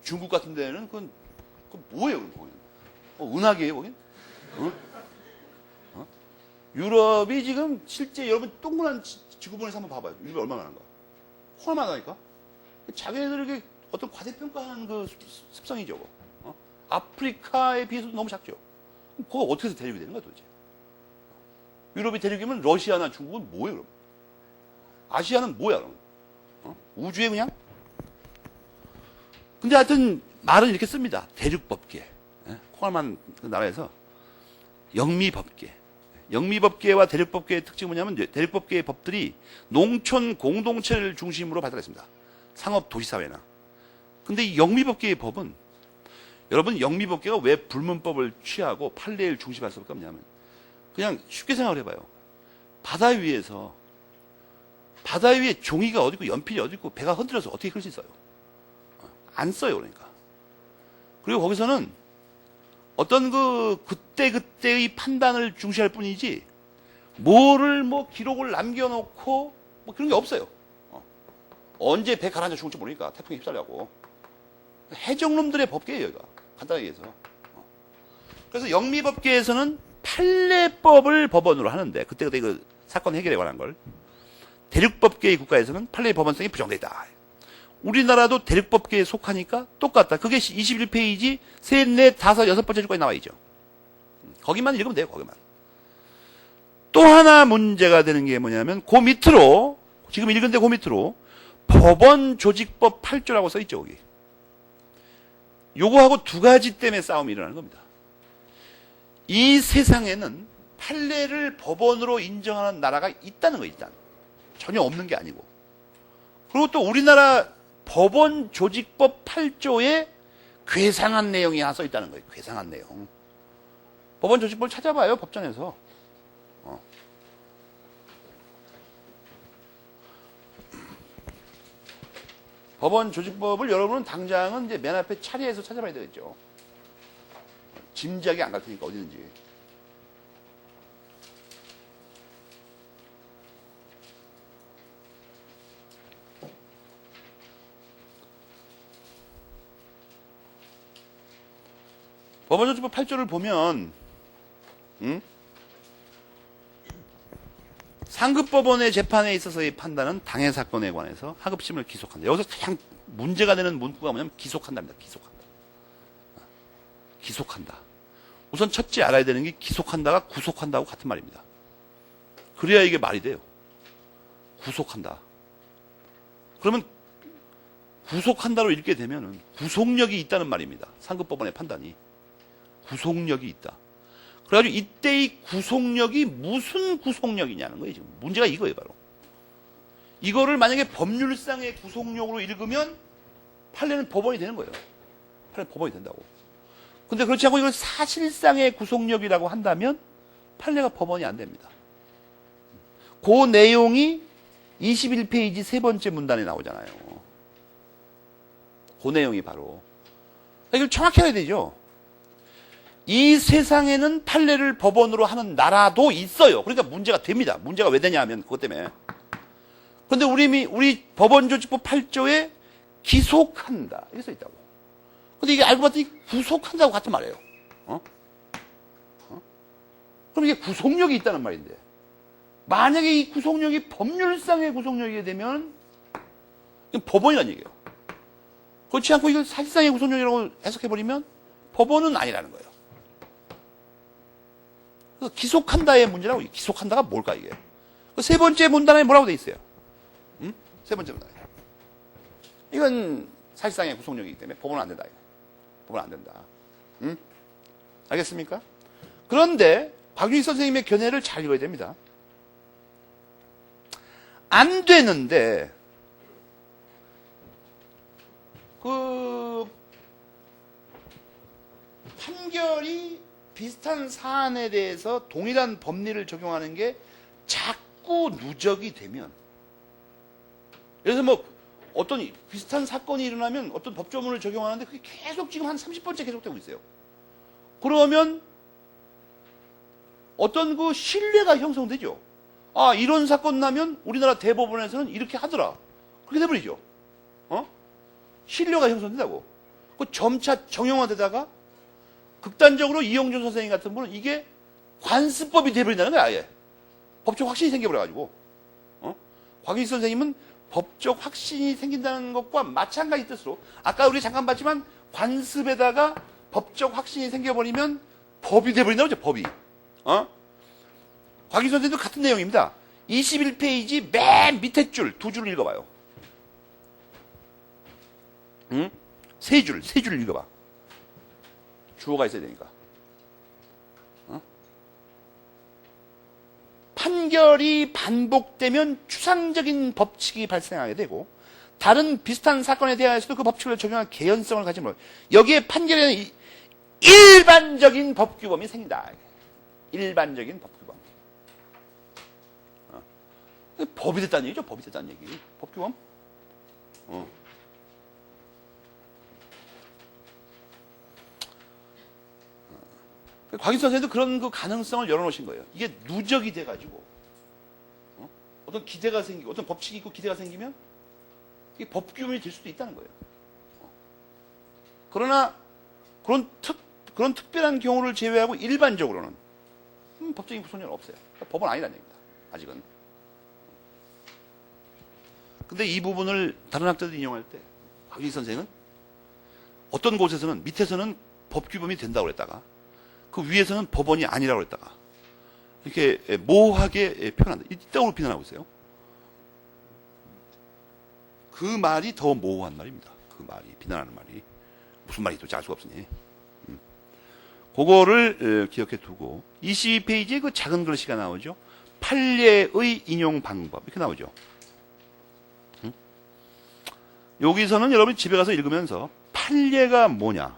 [SPEAKER 1] 중국 같은 데는 그건 뭐예요, 거기는? 은하계예요, 거긴? 유럽이 지금 실제 여러분 동그란 지구본에서 한번 봐봐요. 유럽이 얼마나 많은가? 얼마나 많다니까? 자기네들 이렇게 어떤 과대평가하는 그 습성이죠. 아프리카에 비해서도 너무 작죠. 그거 어떻게 해서 대륙이 되는 거야 도대체? 유럽이 대륙이면 러시아나 중국은 뭐예요 그럼? 아시아는 뭐야 그럼? 우주에 그냥? 근데 하여튼 말은 이렇게 씁니다. 대륙법계. 콩알만 그 나라에서 영미법계. 영미법계와 대륙법계의 특징이 뭐냐면 대륙법계의 법들이 농촌 공동체를 중심으로 발달했습니다. 상업 도시사회나. 근데 이 영미법계의 법은 여러분 영미법계가 왜 불문법을 취하고 판례를 중심할 수 없냐면 그냥 쉽게 생각을 해봐요. 바다 위에 종이가 어디 있고 연필이 어디 있고 배가 흔들려서 어떻게 글씨 써요? 안 써요 그러니까. 그리고 거기서는 어떤 그때의 판단을 중시할 뿐이지 뭐를 뭐 기록을 남겨놓고 뭐 그런 게 없어요. 언제 배 가라앉아 죽을지 모르니까 태풍에 휩싸려고. 해적놈들의 법계예요 여기가. 간단하게 해서. 그래서 영미법계에서는 판례법을 법원으로 하는데 그때 그 사건 해결에 관한 걸 대륙법계의 국가에서는 판례 법원성이 부정되어 있다. 우리나라도 대륙법계에 속하니까 똑같다. 그게 21페이지 셋, 넷, 다섯, 여섯 번째 줄까지 나와 있죠. 거기만 읽으면 돼요. 거기만. 또 하나 문제가 되는 게 뭐냐면 그 밑으로 지금 읽은데 그 밑으로 법원조직법 8조라고 써 있죠. 거기. 요거하고 두 가지 때문에 싸움이 일어나는 겁니다. 이 세상에는 판례를 법원으로 인정하는 나라가 있다는 거예요. 일단. 전혀 없는 게 아니고. 그리고 또 우리나라 법원조직법 8조에 괴상한 내용이 하나 써 있다는 거예요. 괴상한 내용. 법원조직법을 찾아봐요. 법정에서. 법원조직법을 여러분은 당장은 이제 맨 앞에 차례에서 찾아봐야 되겠죠. 짐작이 안 갈 테니까 어디든지. 법원조직법 8조를 보면 상급법원의 재판에 있어서의 판단은 당해 사건에 관해서 하급심을 기속한다. 여기서 가장 문제가 되는 문구가 뭐냐면 기속한답니다. 기속한다. 우선 첫째 알아야 되는 게 기속한다가 구속한다고 같은 말입니다. 그래야 이게 말이 돼요. 구속한다. 그러면 구속한다로 읽게 되면은 구속력이 있다는 말입니다. 상급법원의 판단이. 구속력이 있다. 그래가지고 이때의 구속력이 무슨 구속력이냐는 거예요. 지금 문제가 이거예요, 바로. 이거를 만약에 법률상의 구속력으로 읽으면 판례는 법원이 되는 거예요. 판례는 법원이 된다고. 근데 그렇지 않고 이걸 사실상의 구속력이라고 한다면 판례가 법원이 안 됩니다. 그 내용이 21페이지 세 번째 문단에 나오잖아요. 그 내용이 바로. 이걸 정확히 해야 되죠. 이 세상에는 판례를 법원으로 하는 나라도 있어요. 그러니까 문제가 됩니다. 문제가 왜 되냐 하면 그것 때문에. 그런데 우리 법원조직법 8조에 기속한다. 이게 써 있다고. 근데 이게 알고 봤더니 구속한다고 같은 말이에요. 그럼 이게 구속력이 있다는 말인데. 만약에 이 구속력이 법률상의 구속력이게 되면 이건 법원이라는 얘기예요. 그렇지 않고 이걸 사실상의 구속력이라고 해석해버리면 법원은 아니라는 거예요. 그래서 기속한다의 문제라고. 기속한다가 뭘까 이게? 세 번째 문단에 뭐라고 돼 있어요? 세 번째 문단에. 이건 사실상의 구속력이기 때문에 법원은 안 된다. 법원은 안 된다. 알겠습니까? 그런데 박윤희 선생님의 견해를 잘 읽어야 됩니다. 안 되는데 그 판결이 비슷한 사안에 대해서 동일한 법리를 적용하는 게 자꾸 누적이 되면, 예를 들어서 뭐 어떤 비슷한 사건이 일어나면 어떤 법조문을 적용하는데 그게 계속 지금 한 30번째 계속되고 있어요. 그러면 어떤 그 신뢰가 형성되죠. 아, 이런 사건 나면 우리나라 대법원에서는 이렇게 하더라. 그렇게 돼버리죠. 신뢰가 형성된다고. 그 점차 정형화되다가 극단적으로 이용준 선생님 같은 분은 이게 관습법이 돼버린다는 거야, 아예. 법적 확신이 생겨버려가지고. 곽윤희 선생님은 법적 확신이 생긴다는 것과 마찬가지 뜻으로 아까 우리 잠깐 봤지만 관습에다가 법적 확신이 생겨버리면 법이 돼버린다고 했죠. 법이. 곽인 선생님도 같은 내용입니다. 21페이지 맨 밑에 줄, 두 줄을 읽어봐요. 응? 세 줄 읽어봐. 주어가 있어야 되니까. 판결이 반복되면 추상적인 법칙이 발생하게 되고 다른 비슷한 사건에 대해서도 그 법칙을 적용한 개연성을 가진 것. 여기에 판결에는 일반적인 법규범이 생긴다. 일반적인 법규범. 법이 됐다는 얘기죠. 법이 됐다는 얘기. 법규범. 곽인 선생님도 그런 그 가능성을 열어놓으신 거예요. 이게 누적이 돼가지고 어떤 기대가 생기고 어떤 법칙이 있고 기대가 생기면 이게 법규범이 될 수도 있다는 거예요. 그러나 그런 특별한 경우를 제외하고 일반적으로는 법적인 구속력은 없어요. 그러니까 법은 아니라는 얘기입니다. 아직은. 근데 이 부분을 다른 학자들이 인용할 때 곽인 선생은 어떤 곳에서는 밑에서는 법규범이 된다고 그랬다가 그 위에서는 법원이 아니라고 그랬다가 이렇게 모호하게 표현한다. 이따구로 비난하고 있어요. 그 말이 더 모호한 말입니다. 그 말이, 비난하는 말이. 무슨 말이 도대체 알 수가 없으니. 그거를 기억해 두고 22페이지에 그 작은 글씨가 나오죠. 판례의 인용 방법 이렇게 나오죠. 여기서는 여러분이 집에 가서 읽으면서 판례가 뭐냐,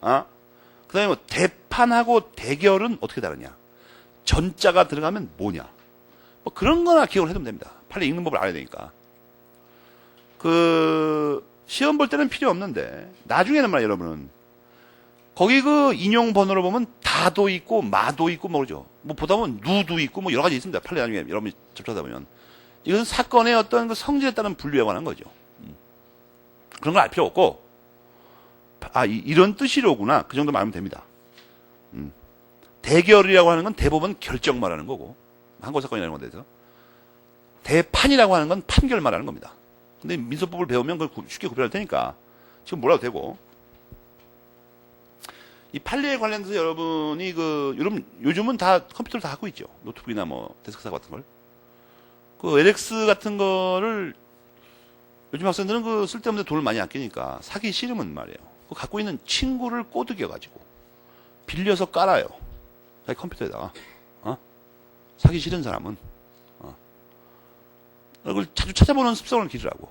[SPEAKER 1] 그 다음에 뭐 대판하고 대결은 어떻게 다르냐, 전자가 들어가면 뭐냐, 뭐 그런 거나 기억을 해두면 됩니다. 판례 읽는 법을 알아야 되니까. 그 시험 볼 때는 필요 없는데 나중에는 말이야 여러분은 거기 그 인용 번호를 보면 다도 있고 마도 있고 뭐 그러죠. 뭐 보다 보면 누도 있고 뭐 여러 가지 있습니다. 판례 나중에 여러분이 접촉하다 보면 이것은 사건의 어떤 그 성질에 따른 분류에 관한 거죠. 그런 걸 알 필요 없고 이런 뜻이로구나 그 정도만 알면 됩니다. 대결이라고 하는 건 대법원 결정 말하는 거고 항고 사건이라는 건데서 대판이라고 하는 건 판결 말하는 겁니다. 근데 민소법을 배우면 그걸 쉽게 구별할 테니까 지금 몰라도 되고 이 판례에 관련해서 여러분이 여러분 요즘은 다 컴퓨터로 다 갖고 있죠. 노트북이나 뭐 데스크탑 같은 걸. 그 LX 같은 거를 요즘 학생들은 그 쓸데없는 돈을 많이 아끼니까 사기 싫으면 말이에요. 그 갖고 있는 친구를 꼬드겨가지고 빌려서 깔아요. 자기 컴퓨터에다가. 사기 싫은 사람은. 그걸 자주 찾아보는 습성을 기르라고.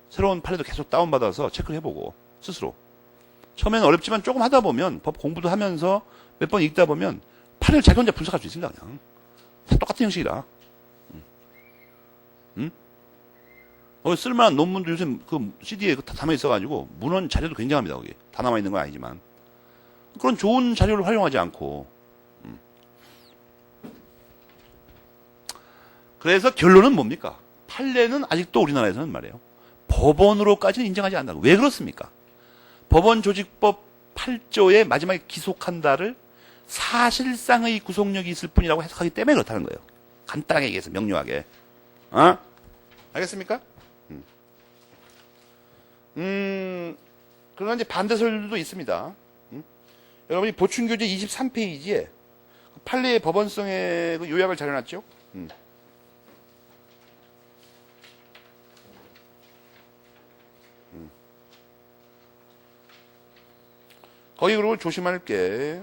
[SPEAKER 1] 새로운 판례도 계속 다운받아서 체크를 해보고 스스로. 처음에는 어렵지만 조금 하다 보면 법 공부도 하면서 몇 번 읽다 보면 판례를 자기 혼자 분석할 수 있습니다. 그냥. 다 똑같은 형식이라. 쓸만한 논문도 요새 그 CD에 다 담아 있어가지고 문헌 자료도 굉장합니다. 거기 다 남아 있는 건 아니지만 그런 좋은 자료를 활용하지 않고 그래서 결론은 뭡니까? 판례는 아직도 우리나라에서는 말이에요. 법원으로까지는 인정하지 않는다. 왜 그렇습니까? 법원조직법 8조의 마지막에 기속한다를 사실상의 구속력이 있을 뿐이라고 해석하기 때문에 그렇다는 거예요. 간단하게 얘기해서 명료하게. 알겠습니까? 그러나 이제 반대설도 있습니다. 여러분이 보충교재 23페이지에 판례의 법원성의 그 요약을 잘 해놨죠? 거기 그리고 조심할 게,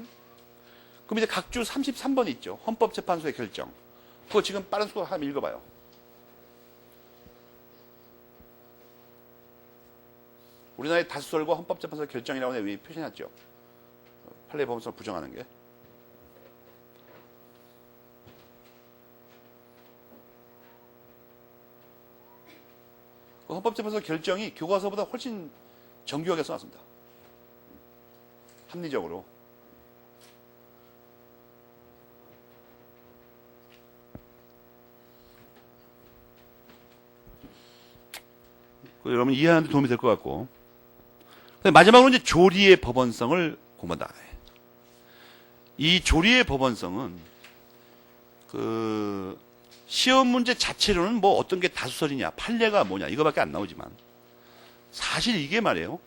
[SPEAKER 1] 그럼 이제 각주 33번 있죠. 헌법재판소의 결정. 그거 지금 빠른 속도로 한번 읽어봐요. 우리나라의 다수설과 헌법재판소 결정이라고 위에 표시해놨죠. 판례 법원성을 부정하는 게. 그 헌법재판소 결정이 교과서보다 훨씬 정교하게 써놨습니다. 합리적으로. 여러분 이해하는 데 도움이 될 것 같고. 마지막으로 이제 조리의 법원성을 공부한다. 이 조리의 법원성은 시험 문제 자체로는 뭐 어떤 게 다수설이냐, 판례가 뭐냐, 이거밖에 안 나오지만, 사실 이게 말이에요.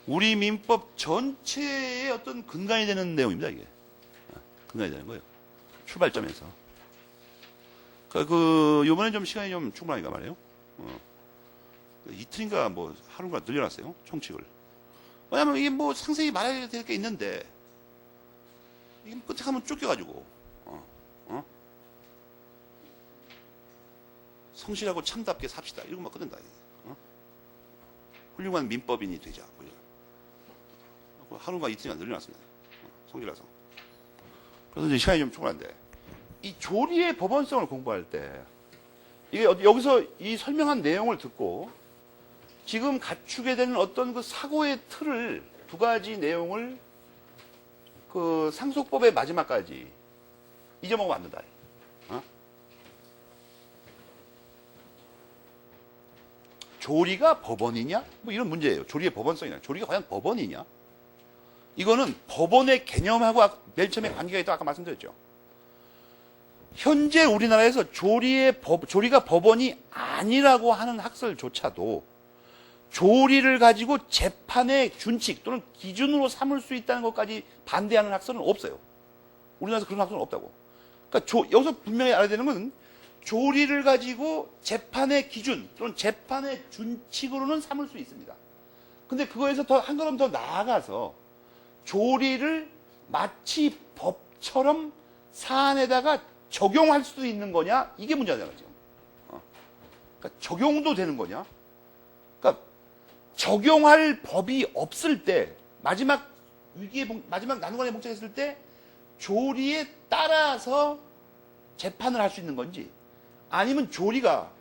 [SPEAKER 1] 우리 민법 전체의 어떤 근간이 되는 내용입니다, 이게. 근간이 되는 거예요. 출발점에서. 요번에 좀 시간이 좀 충분하니까 말이에요. 이틀인가 뭐 하루가 늘려놨어요, 총칙을. 왜냐면 이게 뭐 상세히 말해야 될 게 있는데, 이게 끝에 가면 쫓겨가지고, 성실하고 참답게 삽시다. 이러고만 끝낸다. 훌륭한 민법인이 되자. 하루가 이틀이나 늘려놨습니다. 성질나서. 그래서 이제 시간이 좀 충분한데, 이 조리의 법원성을 공부할 때, 이게 여기서 이 설명한 내용을 듣고, 지금 갖추게 되는 어떤 그 사고의 틀을, 두 가지 내용을 그 상속법의 마지막까지 잊어먹으면 안 된다. 조리가 법원이냐? 뭐 이런 문제예요. 조리의 법원성이냐? 조리가 과연 법원이냐? 이거는 법원의 개념하고 맨 처음에 관계가 있다고 아까 말씀드렸죠. 현재 우리나라에서 조리가 법원이 아니라고 하는 학설조차도 조리를 가지고 재판의 준칙 또는 기준으로 삼을 수 있다는 것까지 반대하는 학설은 없어요. 우리나라에서 그런 학설은 없다고. 그러니까 여기서 분명히 알아야 되는 건 조리를 가지고 재판의 기준 또는 재판의 준칙으로는 삼을 수 있습니다. 근데 그거에서 한 걸음 더 나아가서 조리를 마치 법처럼 사안에다가 적용할 수도 있는 거냐? 이게 문제잖아요, 지금. 그러니까 적용도 되는 거냐? 그러니까 적용할 법이 없을 때, 마지막 난관에 봉착했을 때 조리에 따라서 재판을 할 수 있는 건지, 아니면 조리가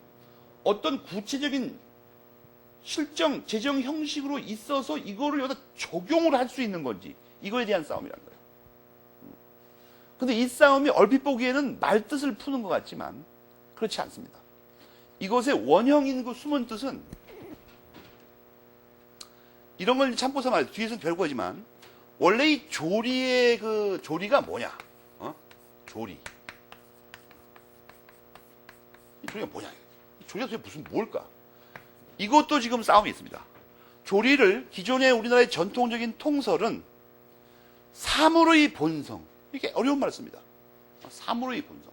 [SPEAKER 1] 어떤 구체적인 실정, 재정 형식으로 있어서 이거를 여기다 적용을 할 수 있는 건지, 이거에 대한 싸움이란 거예요. 근데 이 싸움이 얼핏 보기에는 말뜻을 푸는 것 같지만 그렇지 않습니다. 이것의 원형인 그 숨은 뜻은, 이런 걸 참고서 말해요. 뒤에서는 별거지만, 원래 이 조리의 조리가 뭐냐? 조리. 이 조리가 뭐냐? 이 조리가 도대체 무슨 뭘까? 이것도 지금 싸움이 있습니다. 조리를 기존의 우리나라의 전통적인 통설은 사물의 본성, 이게 어려운 말을 씁니다. 사물의 본성.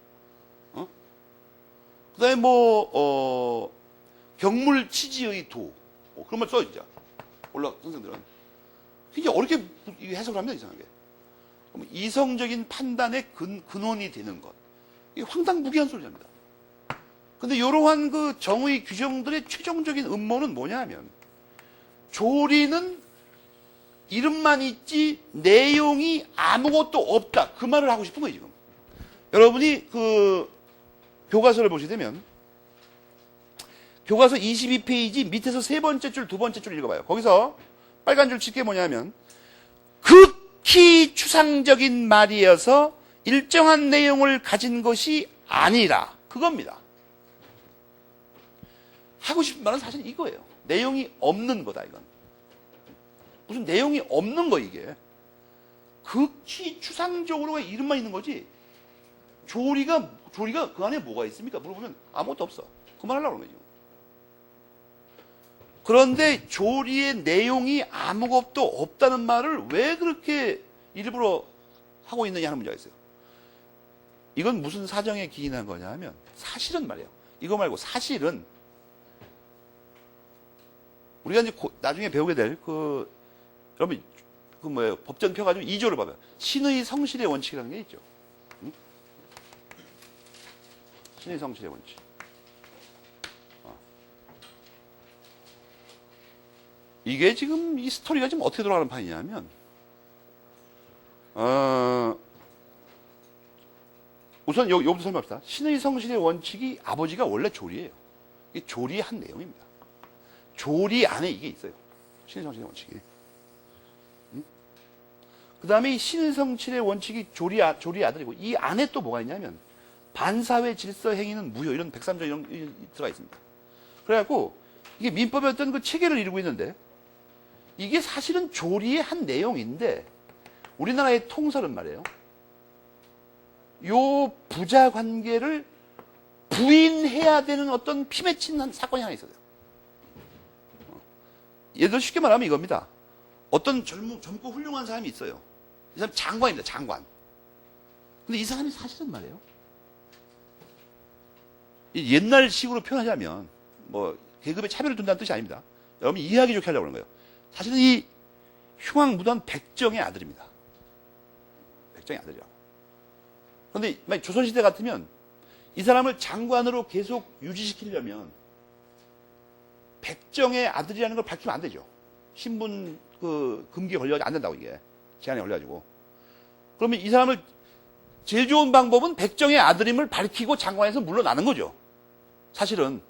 [SPEAKER 1] 그 다음에 경물치지의 도. 그런 말 써요, 진짜. 선생들은. 굉장히 어렵게 해석을 합니다, 이상하게. 이성적인 판단의 근원이 되는 것. 이게 황당무계한 소리입니다. 근데 이러한 그 정의 규정들의 최종적인 음모는 뭐냐 하면, 조리는 이름만 있지 내용이 아무것도 없다. 그 말을 하고 싶은 거예요, 지금. 여러분이 그 교과서를 보시게 되면, 교과서 22페이지 밑에서 세 번째 줄, 두 번째 줄 읽어봐요. 거기서 빨간 줄 칠게 뭐냐면, 극히 추상적인 말이어서 일정한 내용을 가진 것이 아니라, 그겁니다. 하고 싶은 말은 사실 이거예요. 내용이 없는 거다, 이건. 무슨 내용이 없는 거, 이게. 극히 추상적으로 이름만 있는 거지. 조리가 그 안에 뭐가 있습니까? 물어보면 아무것도 없어. 그만하려고 그러는 거죠. 그런데 조리의 내용이 아무것도 없다는 말을 왜 그렇게 일부러 하고 있느냐 하는 문제가 있어요. 이건 무슨 사정에 기인한 거냐 하면, 사실은 말이에요. 이거 말고 사실은 우리가 이제 나중에 배우게 될 여러분 법전 펴가지고 2조를 봐봐요. 신의 성실의 원칙이라는 게 있죠. 응? 신의 성실의 원칙. 이게 지금 이 스토리가 지금 어떻게 돌아가는 판이냐면, 우선 여기부터 설명합시다. 신의 성실의 원칙이 아버지가 원래 조리예요. 이게 조리의 한 내용입니다. 조리 안에 이게 있어요. 신의 성실의 원칙이. 그 다음에 이 신의 성실의 원칙이 조리 아들이고, 이 안에 또 뭐가 있냐면, 반사회 질서 행위는 무효, 이런 103조 이런 들어가 있습니다. 그래갖고, 이게 민법의 어떤 그 체계를 이루고 있는데, 이게 사실은 조리의 한 내용인데, 우리나라의 통설은 말이에요. 요 부자 관계를 부인해야 되는 어떤 피맺힌 사건이 하나 있어요. 예를 들어 쉽게 말하면 이겁니다. 어떤 젊고 훌륭한 사람이 있어요. 이 사람 장관입니다. 장관. 근데 이 사람이 사실은 말이에요. 옛날식으로 표현하자면 뭐 계급에 차별을 둔다는 뜻이 아닙니다. 여러분이 이해하기 좋게 하려고 하는 거예요. 사실은 이 흉악무도한 백정의 아들입니다. 백정의 아들이라고. 그런데 만약 조선시대 같으면 이 사람을 장관으로 계속 유지시키려면 백정의 아들이라는 걸 밝히면 안 되죠. 신분 금기에 걸려가지고 안 된다고 이게. 제한에 걸려가지고. 그러면 이 사람을 제일 좋은 방법은 백정의 아들임을 밝히고 장관에서 물러나는 거죠. 사실은.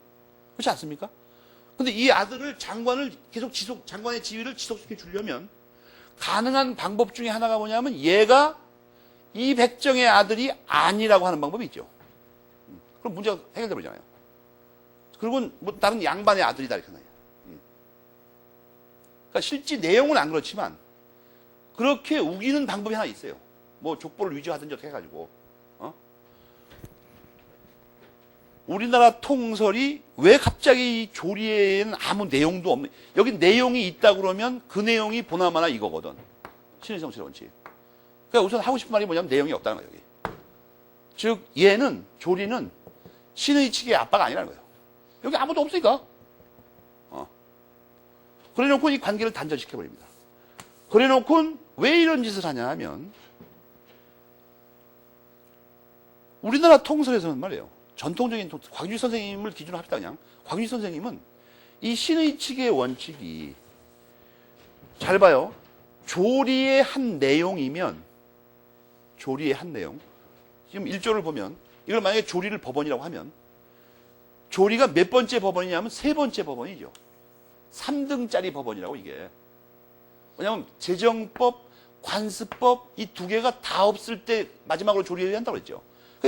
[SPEAKER 1] 그렇지 않습니까? 근데 이 아들을 장관의 지위를 지속시켜 주려면 가능한 방법 중에 하나가 뭐냐면 얘가 이 백정의 아들이 아니라고 하는 방법이 있죠. 그럼 문제가 해결돼 버리잖아요. 그리고 뭐 다른 양반의 아들이다 이렇게 나요. 그러니까 실제 내용은 안 그렇지만 그렇게 우기는 방법이 하나 있어요. 뭐 족보를 위조하든지 어떻게 해가지고. 우리나라 통설이 왜 갑자기 이 조리에는 아무 내용도 없는, 여기 내용이 있다 그러면 그 내용이 보나마나 이거거든. 신의 정치의 원칙. 그러니까 우선 하고 싶은 말이 뭐냐면 내용이 없다는 거예요, 여기. 즉, 조리는 신의 측의 아빠가 아니라는 거예요. 여기 아무도 없으니까. 그래 놓고 이 관계를 단절시켜버립니다. 그래 놓고 왜 이런 짓을 하냐 하면, 우리나라 통설에서는 말이에요. 전통적인 곽유지 선생님을 기준으로 합시다 그냥. 곽유지 선생님은 이 신의 측의 원칙이 잘 봐요. 조리의 한 내용이면 조리의 한 내용. 지금 1조를 보면 이걸 만약에 조리를 법원이라고 하면 조리가 몇 번째 법원이냐면 세 번째 법원이죠. 3등짜리 법원이라고 이게. 왜냐하면 재정법, 관습법 이 두 개가 다 없을 때 마지막으로 조리를 한다고 했죠.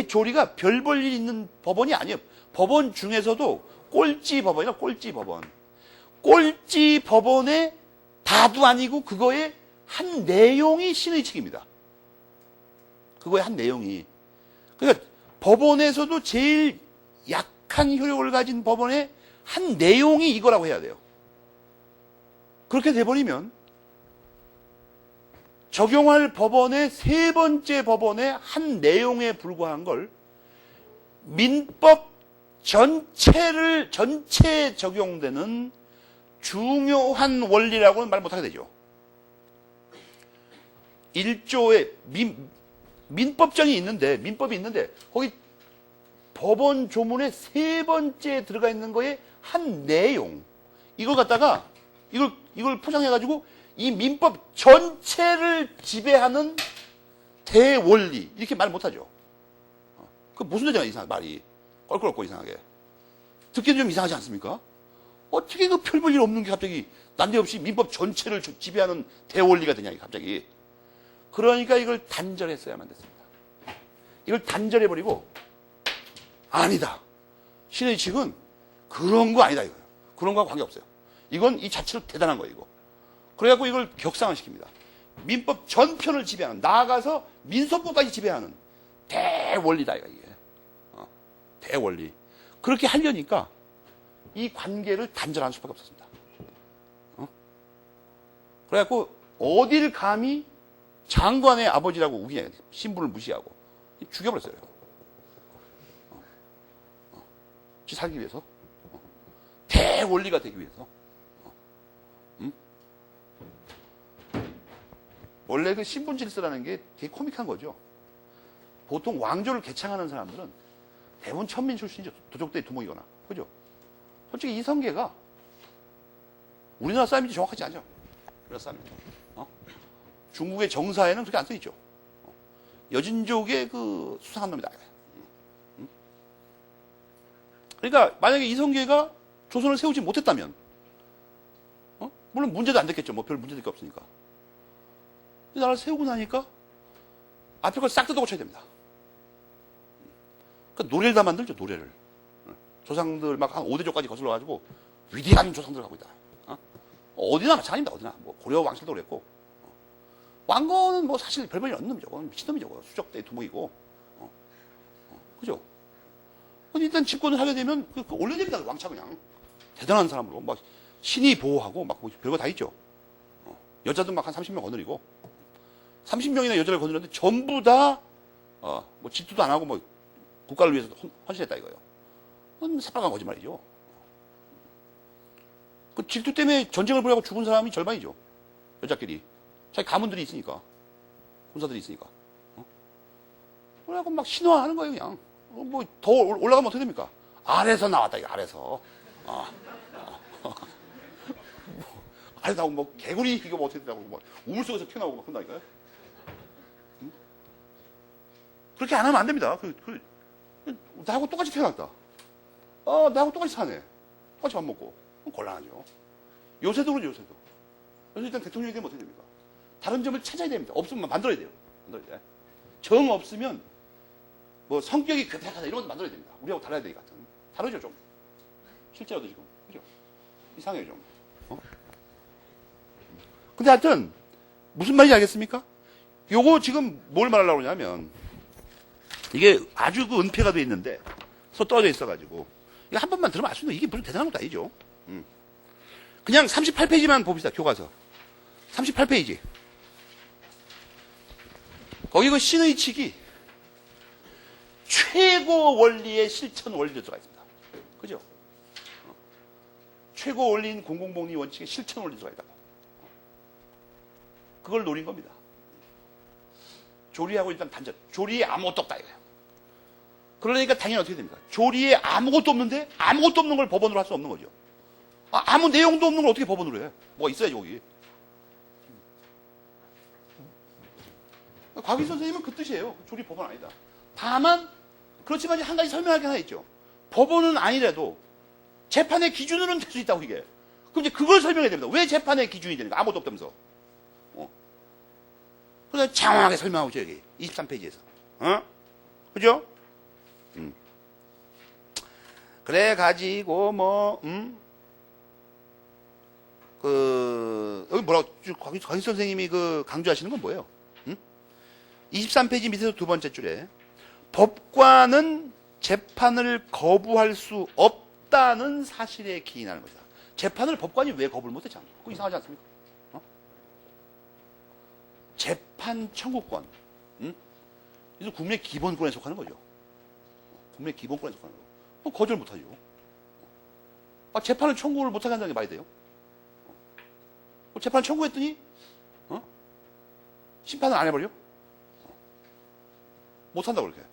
[SPEAKER 1] 조리가 별 볼 일 있는 법원이 아니에요. 법원 중에서도 꼴찌 법원이라 꼴찌 법원. 꼴찌 법원의 다도 아니고 그거의 한 내용이 신의 측입니다. 그거의 한 내용이. 그러니까 법원에서도 제일 약한 효력을 가진 법원의 한 내용이 이거라고 해야 돼요. 그렇게 돼버리면 적용할 법원의 세 번째 법원의 한 내용에 불과한 걸 민법 전체에 적용되는 중요한 원리라고는 말 못하게 되죠. 1조에 민법이 있는데 거기 법원 조문의 세 번째에 들어가 있는 거에 한 내용 이걸 갖다가 이걸 포장해가지고 이 민법 전체를 지배하는 대원리 이렇게 말 못하죠. 그 무슨 소리냐 이상 말이 껄끄럽고 이상하게 듣기는 좀 이상하지 않습니까? 어떻게 그 별 볼 일 없는 게 갑자기 난데없이 민법 전체를 지배하는 대원리가 되냐 갑자기. 그러니까 이걸 단절했어야만 됐습니다. 이걸 단절해버리고 아니다. 신의 측은 그런 거 아니다 이거예요. 그런 거와 관계없어요. 이건 이 자체로 대단한 거예요 이거. 그래갖고 이걸 격상화시킵니다. 민법 전편을 지배하는, 나아가서 민소법까지 지배하는 대원리다, 이게. 대원리. 그렇게 하려니까 이 관계를 단절할 수밖에 없었습니다. 그래갖고 어딜 감히 장관의 아버지라고 우기냐, 신분을 무시하고 죽여버렸어요. 살기 위해서. 대원리가 되기 위해서. 원래 그 신분 질서라는 게 되게 코믹한 거죠. 보통 왕조를 개창하는 사람들은 대부분 천민 출신이죠. 도적대의 두목이거나. 그죠? 솔직히 이성계가 우리나라 사람인지 정확하지 않죠. 우리나라 사람인지. 중국의 정사에는 그렇게 안 써있죠. 여진족의 그 수상한 놈이다. 그러니까 만약에 이성계가 조선을 세우지 못했다면 물론 문제도 안 됐겠죠. 뭐 별 문제될 게 없으니까. 이 나라를 세우고 나니까 앞에 걸 싹 뜯어 고쳐야 됩니다. 그러니까 노래를 다 만들죠, 노래를. 조상들 막 한 5대조까지 거슬러가지고 위대한 조상들 하고 있다. 어디나 마찬가지입니다, 어디나. 뭐 고려 왕실도 그랬고. 왕건은 뭐 사실 별 볼일 없는 놈이죠. 미친놈이죠. 수적대 두목이고. 그죠? 일단 집권을 하게 되면 올려냅니다. 왕차 그냥. 대단한 사람으로. 막 신이 보호하고 막 별거 다 있죠. 여자도 막 한 30명 거느리고 30명이나 여자를 거느렸는데 전부 다 뭐 질투도 안 하고 뭐 국가를 위해서 헌신했다 이거예요. 그건 새빨간 거짓말이죠. 그 질투 때문에 전쟁을 벌이고 죽은 사람이 절반이죠. 여자끼리. 자기 가문들이 있으니까. 군사들이 있으니까. 그래갖고 막 신화하는 거예요, 그냥. 뭐 더 올라가면 어떻게 됩니까? 아래서 나왔다, 이거 아래서. 아래서 나오고 뭐 개구리 이거 뭐 어떻게 된다고 뭐 우물 속에서 튀어나오고 막 그런다니까요. 그렇게 안 하면 안 됩니다. 나하고 똑같이 태어났다. 나하고 똑같이 사네. 똑같이 밥 먹고. 그럼 곤란하죠. 요새도 그러죠, 요새도. 그래서 일단 대통령이 되면 어떻게 됩니까? 다른 점을 찾아야 됩니다. 없으면 만들어야 돼요. 만들어야 돼. 정 없으면 뭐 성격이 그렇다 이런 것도 만들어야 됩니다. 우리하고 달라야 되니까. 다르죠, 좀. 실제로도 지금. 그죠? 이상해요, 좀. 근데 하여튼, 무슨 말인지 알겠습니까? 요거 지금 뭘 말하려고 그러냐면, 이게 아주 그 은폐가 돼 있는데, 떨어져 있어가지고, 이거 한 번만 들으면 알 수 있는 이게 무슨 대단한 것도 아니죠. 그냥 38페이지만 봅시다, 교과서. 38페이지. 거기 그 신의 칙이 최고 원리의 실천 원리로 들어가 있습니다. 그죠? 최고 원리인 공공복리 원칙의 실천 원리 들어가 있다고. 그걸 노린 겁니다. 조리하고 일단 단절. 조리에 아무것도 없다 이거예요. 그러니까 당연히 어떻게 됩니까? 조리에 아무것도 없는데 아무것도 없는 걸 법원으로 할 수 없는 거죠. 아무 내용도 없는 걸 어떻게 법원으로 해? 뭐가 있어야지 거기. 곽희 선생님은 그 뜻이에요. 조리 법원 아니다. 다만 그렇지만 한 가지 설명할 게 하나 있죠. 법원은 아니라도 재판의 기준으로는 될 수 있다고 이게. 그럼 이제 그걸 설명해야 됩니다. 왜 재판의 기준이 되는가? 아무것도 없다면서. 그래서 장황하게 설명하고 있죠, 여기. 23페이지에서. 그죠? 그래 가지고 여기 뭐라고 곽희 선생님이 강조하시는 건 뭐예요? 23페이지 밑에서 두 번째 줄에 법관은 재판을 거부할 수 없다는 사실에 기인하는 것이다. 재판을 법관이 왜 거부를 못했지 않습니까? 그거 이상하지 않습니까? 재판 청구권. 이건 국민의 기본권에 속하는 거죠. 국민의 기본권에 속하는 거죠. 그럼 거절 못하죠. 재판을 청구를 못하게 한다는 게 말이 돼요? 재판을 청구했더니 심판을 안 해버려? 못한다고 그렇게.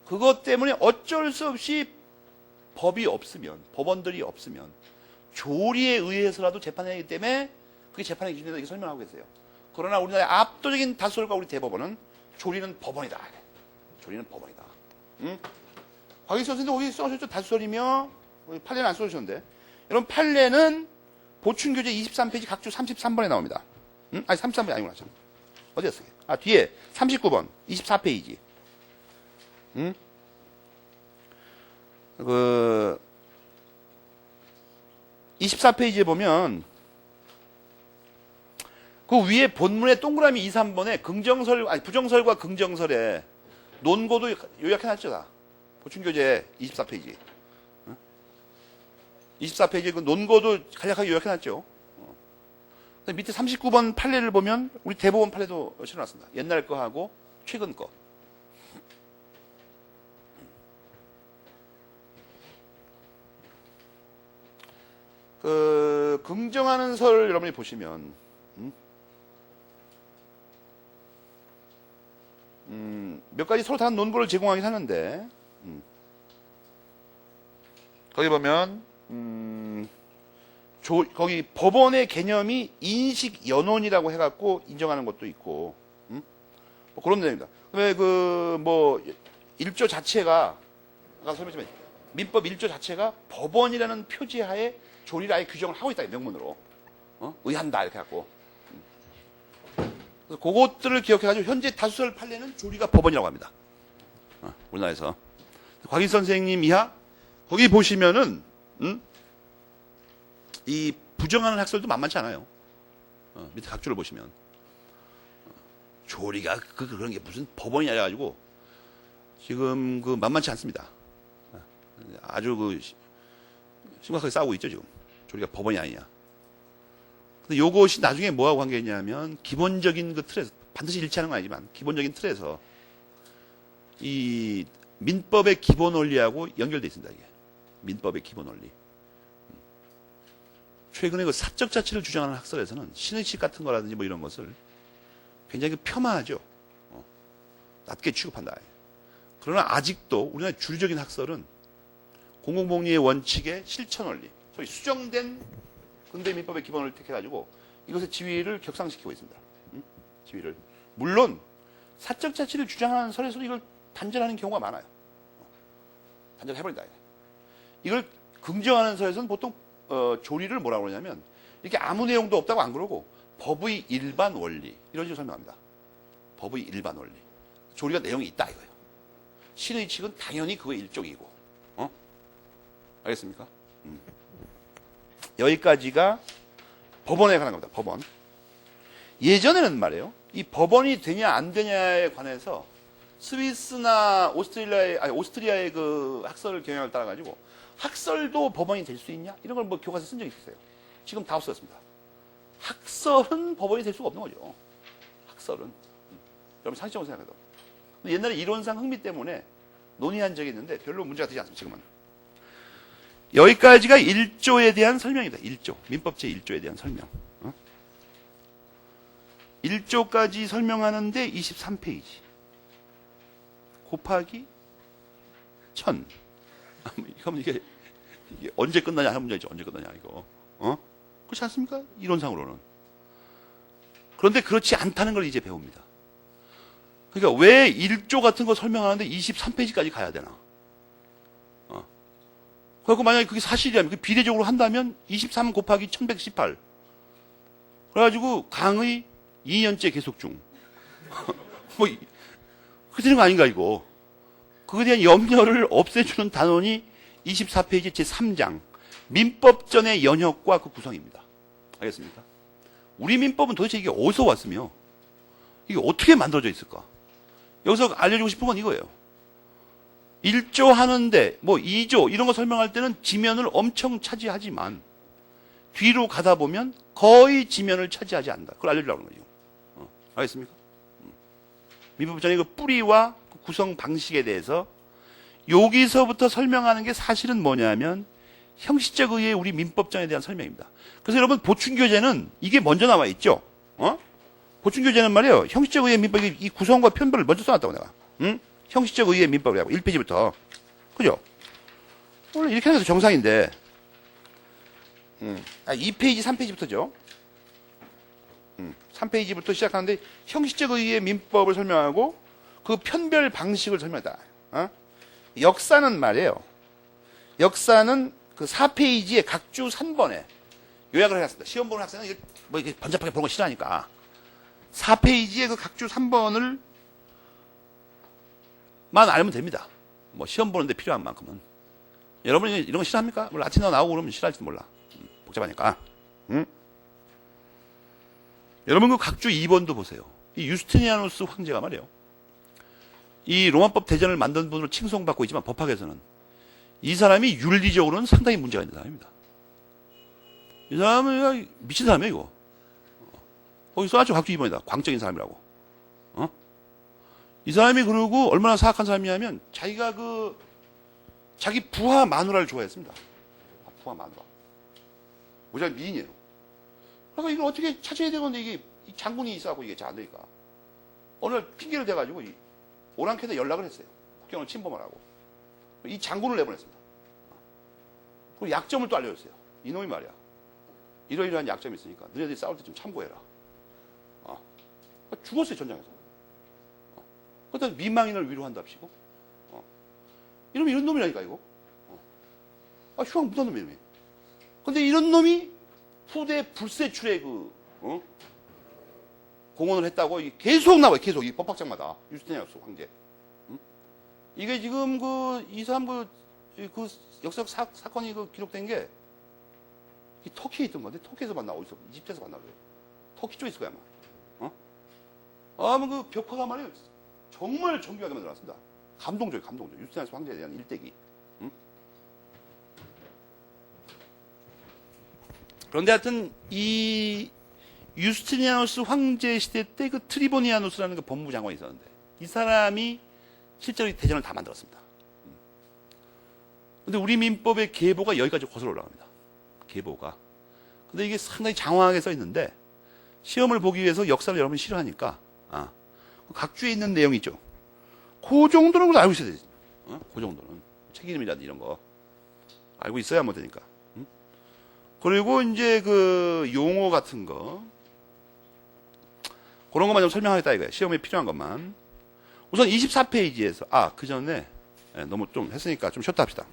[SPEAKER 1] 그것 때문에 어쩔 수 없이 법이 없으면, 법원들이 없으면 조리에 의해서라도 재판을 하기 때문에 그게 재판의 기준이다 이렇게 설명하고 계세요. 그러나 우리나라의 압도적인 다수결과 우리 대법원은 조리는 법원이다. 조리는 법원이다. 곽희 선생님도 거기 써주셨죠. 다수결이며 판례는 안 써주셨는데 여러분 판례는 보충교재 23페이지 각주 33번에 나옵니다. 아니 33번이 아니구나. 어디였어요? 뒤에 39번 24페이지. 24페이지에 보면 그 위에 본문의 동그라미 2, 3번에 부정설과 긍정설에 논고도 요약해놨죠. 다. 보충교재 24페이지. 24페이지에 그 논고도 간략하게 요약해놨죠. 밑에 39번 판례를 보면 우리 대법원 판례도 실어놨습니다. 옛날 거하고 최근 거. 긍정하는 설 여러분이 보시면 몇 가지 서로 다른 논거를 제공하긴 하는데 거기 보면 거기 법원의 개념이 인식 연원이라고 해갖고 인정하는 것도 있고 뭐 그런 내용입니다. 그다음에 일조 자체가 아까 설명했지만 민법 1조 자체가 법원이라는 표지하에 조리를 아예 규정을 하고 있다 명문으로 의한다 이렇게 해갖고 그래서 그것들을 기억해가지고 현재 다수설 판례는 조리가 법원이라고 합니다. 우리나라에서 곽희 선생님 이하 거기 보시면은 이 부정하는 학설도 만만치 않아요. 밑에 각주를 보시면 조리가 그런 게 무슨 법원이냐 해가지고 지금 만만치 않습니다. 아주 심각하게 싸우고 있죠, 지금. 조리가 법원이 아니냐. 근데 요것이 나중에 뭐하고 관계 있냐면, 기본적인 그 틀에서, 반드시 일치하는 건 아니지만, 기본적인 틀에서, 이 민법의 기본 원리하고 연결되어 있습니다, 이게. 민법의 기본 원리. 최근에 그 사적 자치를 주장하는 학설에서는 신의식 같은 거라든지 뭐 이런 것을 굉장히 폄하하죠. 낮게 취급한다. 그러나 아직도 우리나라 주류적인 학설은 공공복리의 원칙의 실천 원리, 소위 수정된 근대 민법의 기본을 택해가지고 이것의 지위를 격상시키고 있습니다. 지위를. 물론 사적 자치를 주장하는 설에서도 이걸 단절하는 경우가 많아요. 단절해버린다. 이걸 긍정하는 설에서는 보통 조리를 뭐라고 그러냐면 이렇게 아무 내용도 없다고 안 그러고 법의 일반 원리 이런 식으로 설명합니다. 법의 일반 원리. 조리가 내용이 있다 이거예요. 신의 측은 당연히 그거의 일종이고. 알겠습니까? 여기까지가 법원에 관한 겁니다. 법원. 예전에는 말이에요. 이 법원이 되냐 안 되냐에 관해서 스위스나 오스트리아의 그 학설 경향을 따라가지고 학설도 법원이 될 수 있냐? 이런 걸 뭐 교과서에 쓴 적이 있어요. 지금 다 없어졌습니다. 학설은 법원이 될 수가 없는 거죠. 학설은. 여러분 상식적으로 생각해도. 옛날에 이론상 흥미 때문에 논의한 적이 있는데 별로 문제가 되지 않습니다. 지금은. 여기까지가 1조에 대한 설명입니다. 1조. 민법 제1조에 대한 설명. 1조까지 설명하는데 23페이지. 곱하기 1000. 그럼 이게 언제 끝나냐 하는 문제죠. 언제 끝나냐 이거. 그렇지 않습니까? 이론상으로는. 그런데 그렇지 않다는 걸 이제 배웁니다. 그러니까 왜 1조 같은 거 설명하는데 23페이지까지 가야 되나? 그리고 만약에 그게 사실이라면, 그 비례적으로 한다면 23 곱하기 1118. 그래가지고 강의 2년째 계속 중. 뭐, 그렇게 되는 거 아닌가, 이거. 그거에 대한 염려를 없애주는 단원이 24페이지 제3장. 민법전의 연혁과 그 구성입니다. 알겠습니까? 우리 민법은 도대체 이게 어디서 왔으며, 이게 어떻게 만들어져 있을까? 여기서 알려주고 싶은 건 이거예요. 1조 하는데, 뭐 2조, 이런 거 설명할 때는 지면을 엄청 차지하지만, 뒤로 가다 보면 거의 지면을 차지하지 않는다. 그걸 알려주려고 하는 거죠. 알겠습니까? 민법전의 그 뿌리와 그 구성 방식에 대해서 여기서부터 설명하는 게 사실은 뭐냐면, 형식적 의의 우리 민법전에 대한 설명입니다. 그래서 여러분, 보충교재는 이게 먼저 나와 있죠? 보충교재는 말이에요. 형식적 의의 민법, 이 구성과 편별을 먼저 써놨다고 내가. 응? 형식적 의의 민법이라고 1페이지부터. 그죠? 원래 이렇게 하는 것도 정상인데. 2페이지, 3페이지부터죠. 3페이지부터 시작하는데 형식적 의의 민법을 설명하고 그 편별 방식을 설명하다. 역사는 말이에요. 역사는 그 4페이지에 각주 3번에 요약을 해놨습니다. 시험 보는 학생은 이게 뭐 이렇게 번잡하게 보는 거 싫어하니까 4페이지에 그 각주 3번을 만 알면 됩니다. 뭐 시험 보는데 필요한 만큼은. 여러분이 이런 거 싫어합니까? 뭐 라틴어 나오고 그러면 싫어할지도 몰라. 복잡하니까. 여러분 그 각주 2번도 보세요. 이 유스티니아누스 황제가 말이에요. 이 로마법 대전을 만든 분으로 칭송받고 있지만 법학에서는 이 사람이 윤리적으로는 상당히 문제가 있는 사람입니다. 이 사람은 미친 사람이에요, 이거. 거기 써놨죠, 각주 2번이다. 광적인 사람이라고. 이 사람이 그러고 얼마나 사악한 사람이냐면 자기가 자기 부하 마누라를 좋아했습니다. 부하 마누라. 무지하게 미인이에요. 그러니까 이걸 어떻게 찾아야 되는데 이게 장군이 있어갖고 이게 잘 안 되니까. 어느 날 핑계를 대가지고 오랑캐한테 연락을 했어요. 국경을 침범하라고. 이 장군을 내보냈습니다. 그리고 약점을 또 알려줬어요. 이놈이 말이야. 이러이러한 약점이 있으니까 너희들이 싸울 때 좀 참고해라. 죽었어요, 전장에서. 그렇다고 민망인을 위로한답시고. 이러면 이런 놈이라니까, 이거. 흉악 못한 놈이에요. 근데 이런 놈이 후대 불세출의 공헌을 했다고 계속 나와요, 계속. 이 법학장마다. 유스티니아누스 황제. 이게 지금 이 사람 역사적 사건이 기록된 게 이 터키에 있던 건데, 터키에서 만나, 어디서? 이집트에서 만나고요. 터키 쪽에 있을 거야, 아마. 그 벽화가 말이에요. 정말 정교하게 만들어놨습니다. 감동적이에요, 감동적. 유스티니아누스 황제에 대한 일대기. 그런데 하여튼 이 유스티니아누스 황제 시대 때 그 트리보니아누스라는 그 법무부 장관이 있었는데 이 사람이 실제로 이 대전을 다 만들었습니다. 근데 우리 민법의 계보가 여기까지 거슬러 올라갑니다. 계보가. 근데 이게 상당히 장황하게 써 있는데 시험을 보기 위해서 역사를 여러분이 싫어하니까 각 주에 있는 내용이죠. 그 정도는 그래도 알고 있어야 되지. 그 정도는 책 이름이라든지 이런 거 알고 있어야 뭐 되니까. 그리고 이제 그 용어 같은 거 그런 것만 좀 설명하겠다 이거예요. 시험에 필요한 것만. 우선 24페이지에서 그 전에 너무 좀 했으니까 좀 쉬었다 합시다.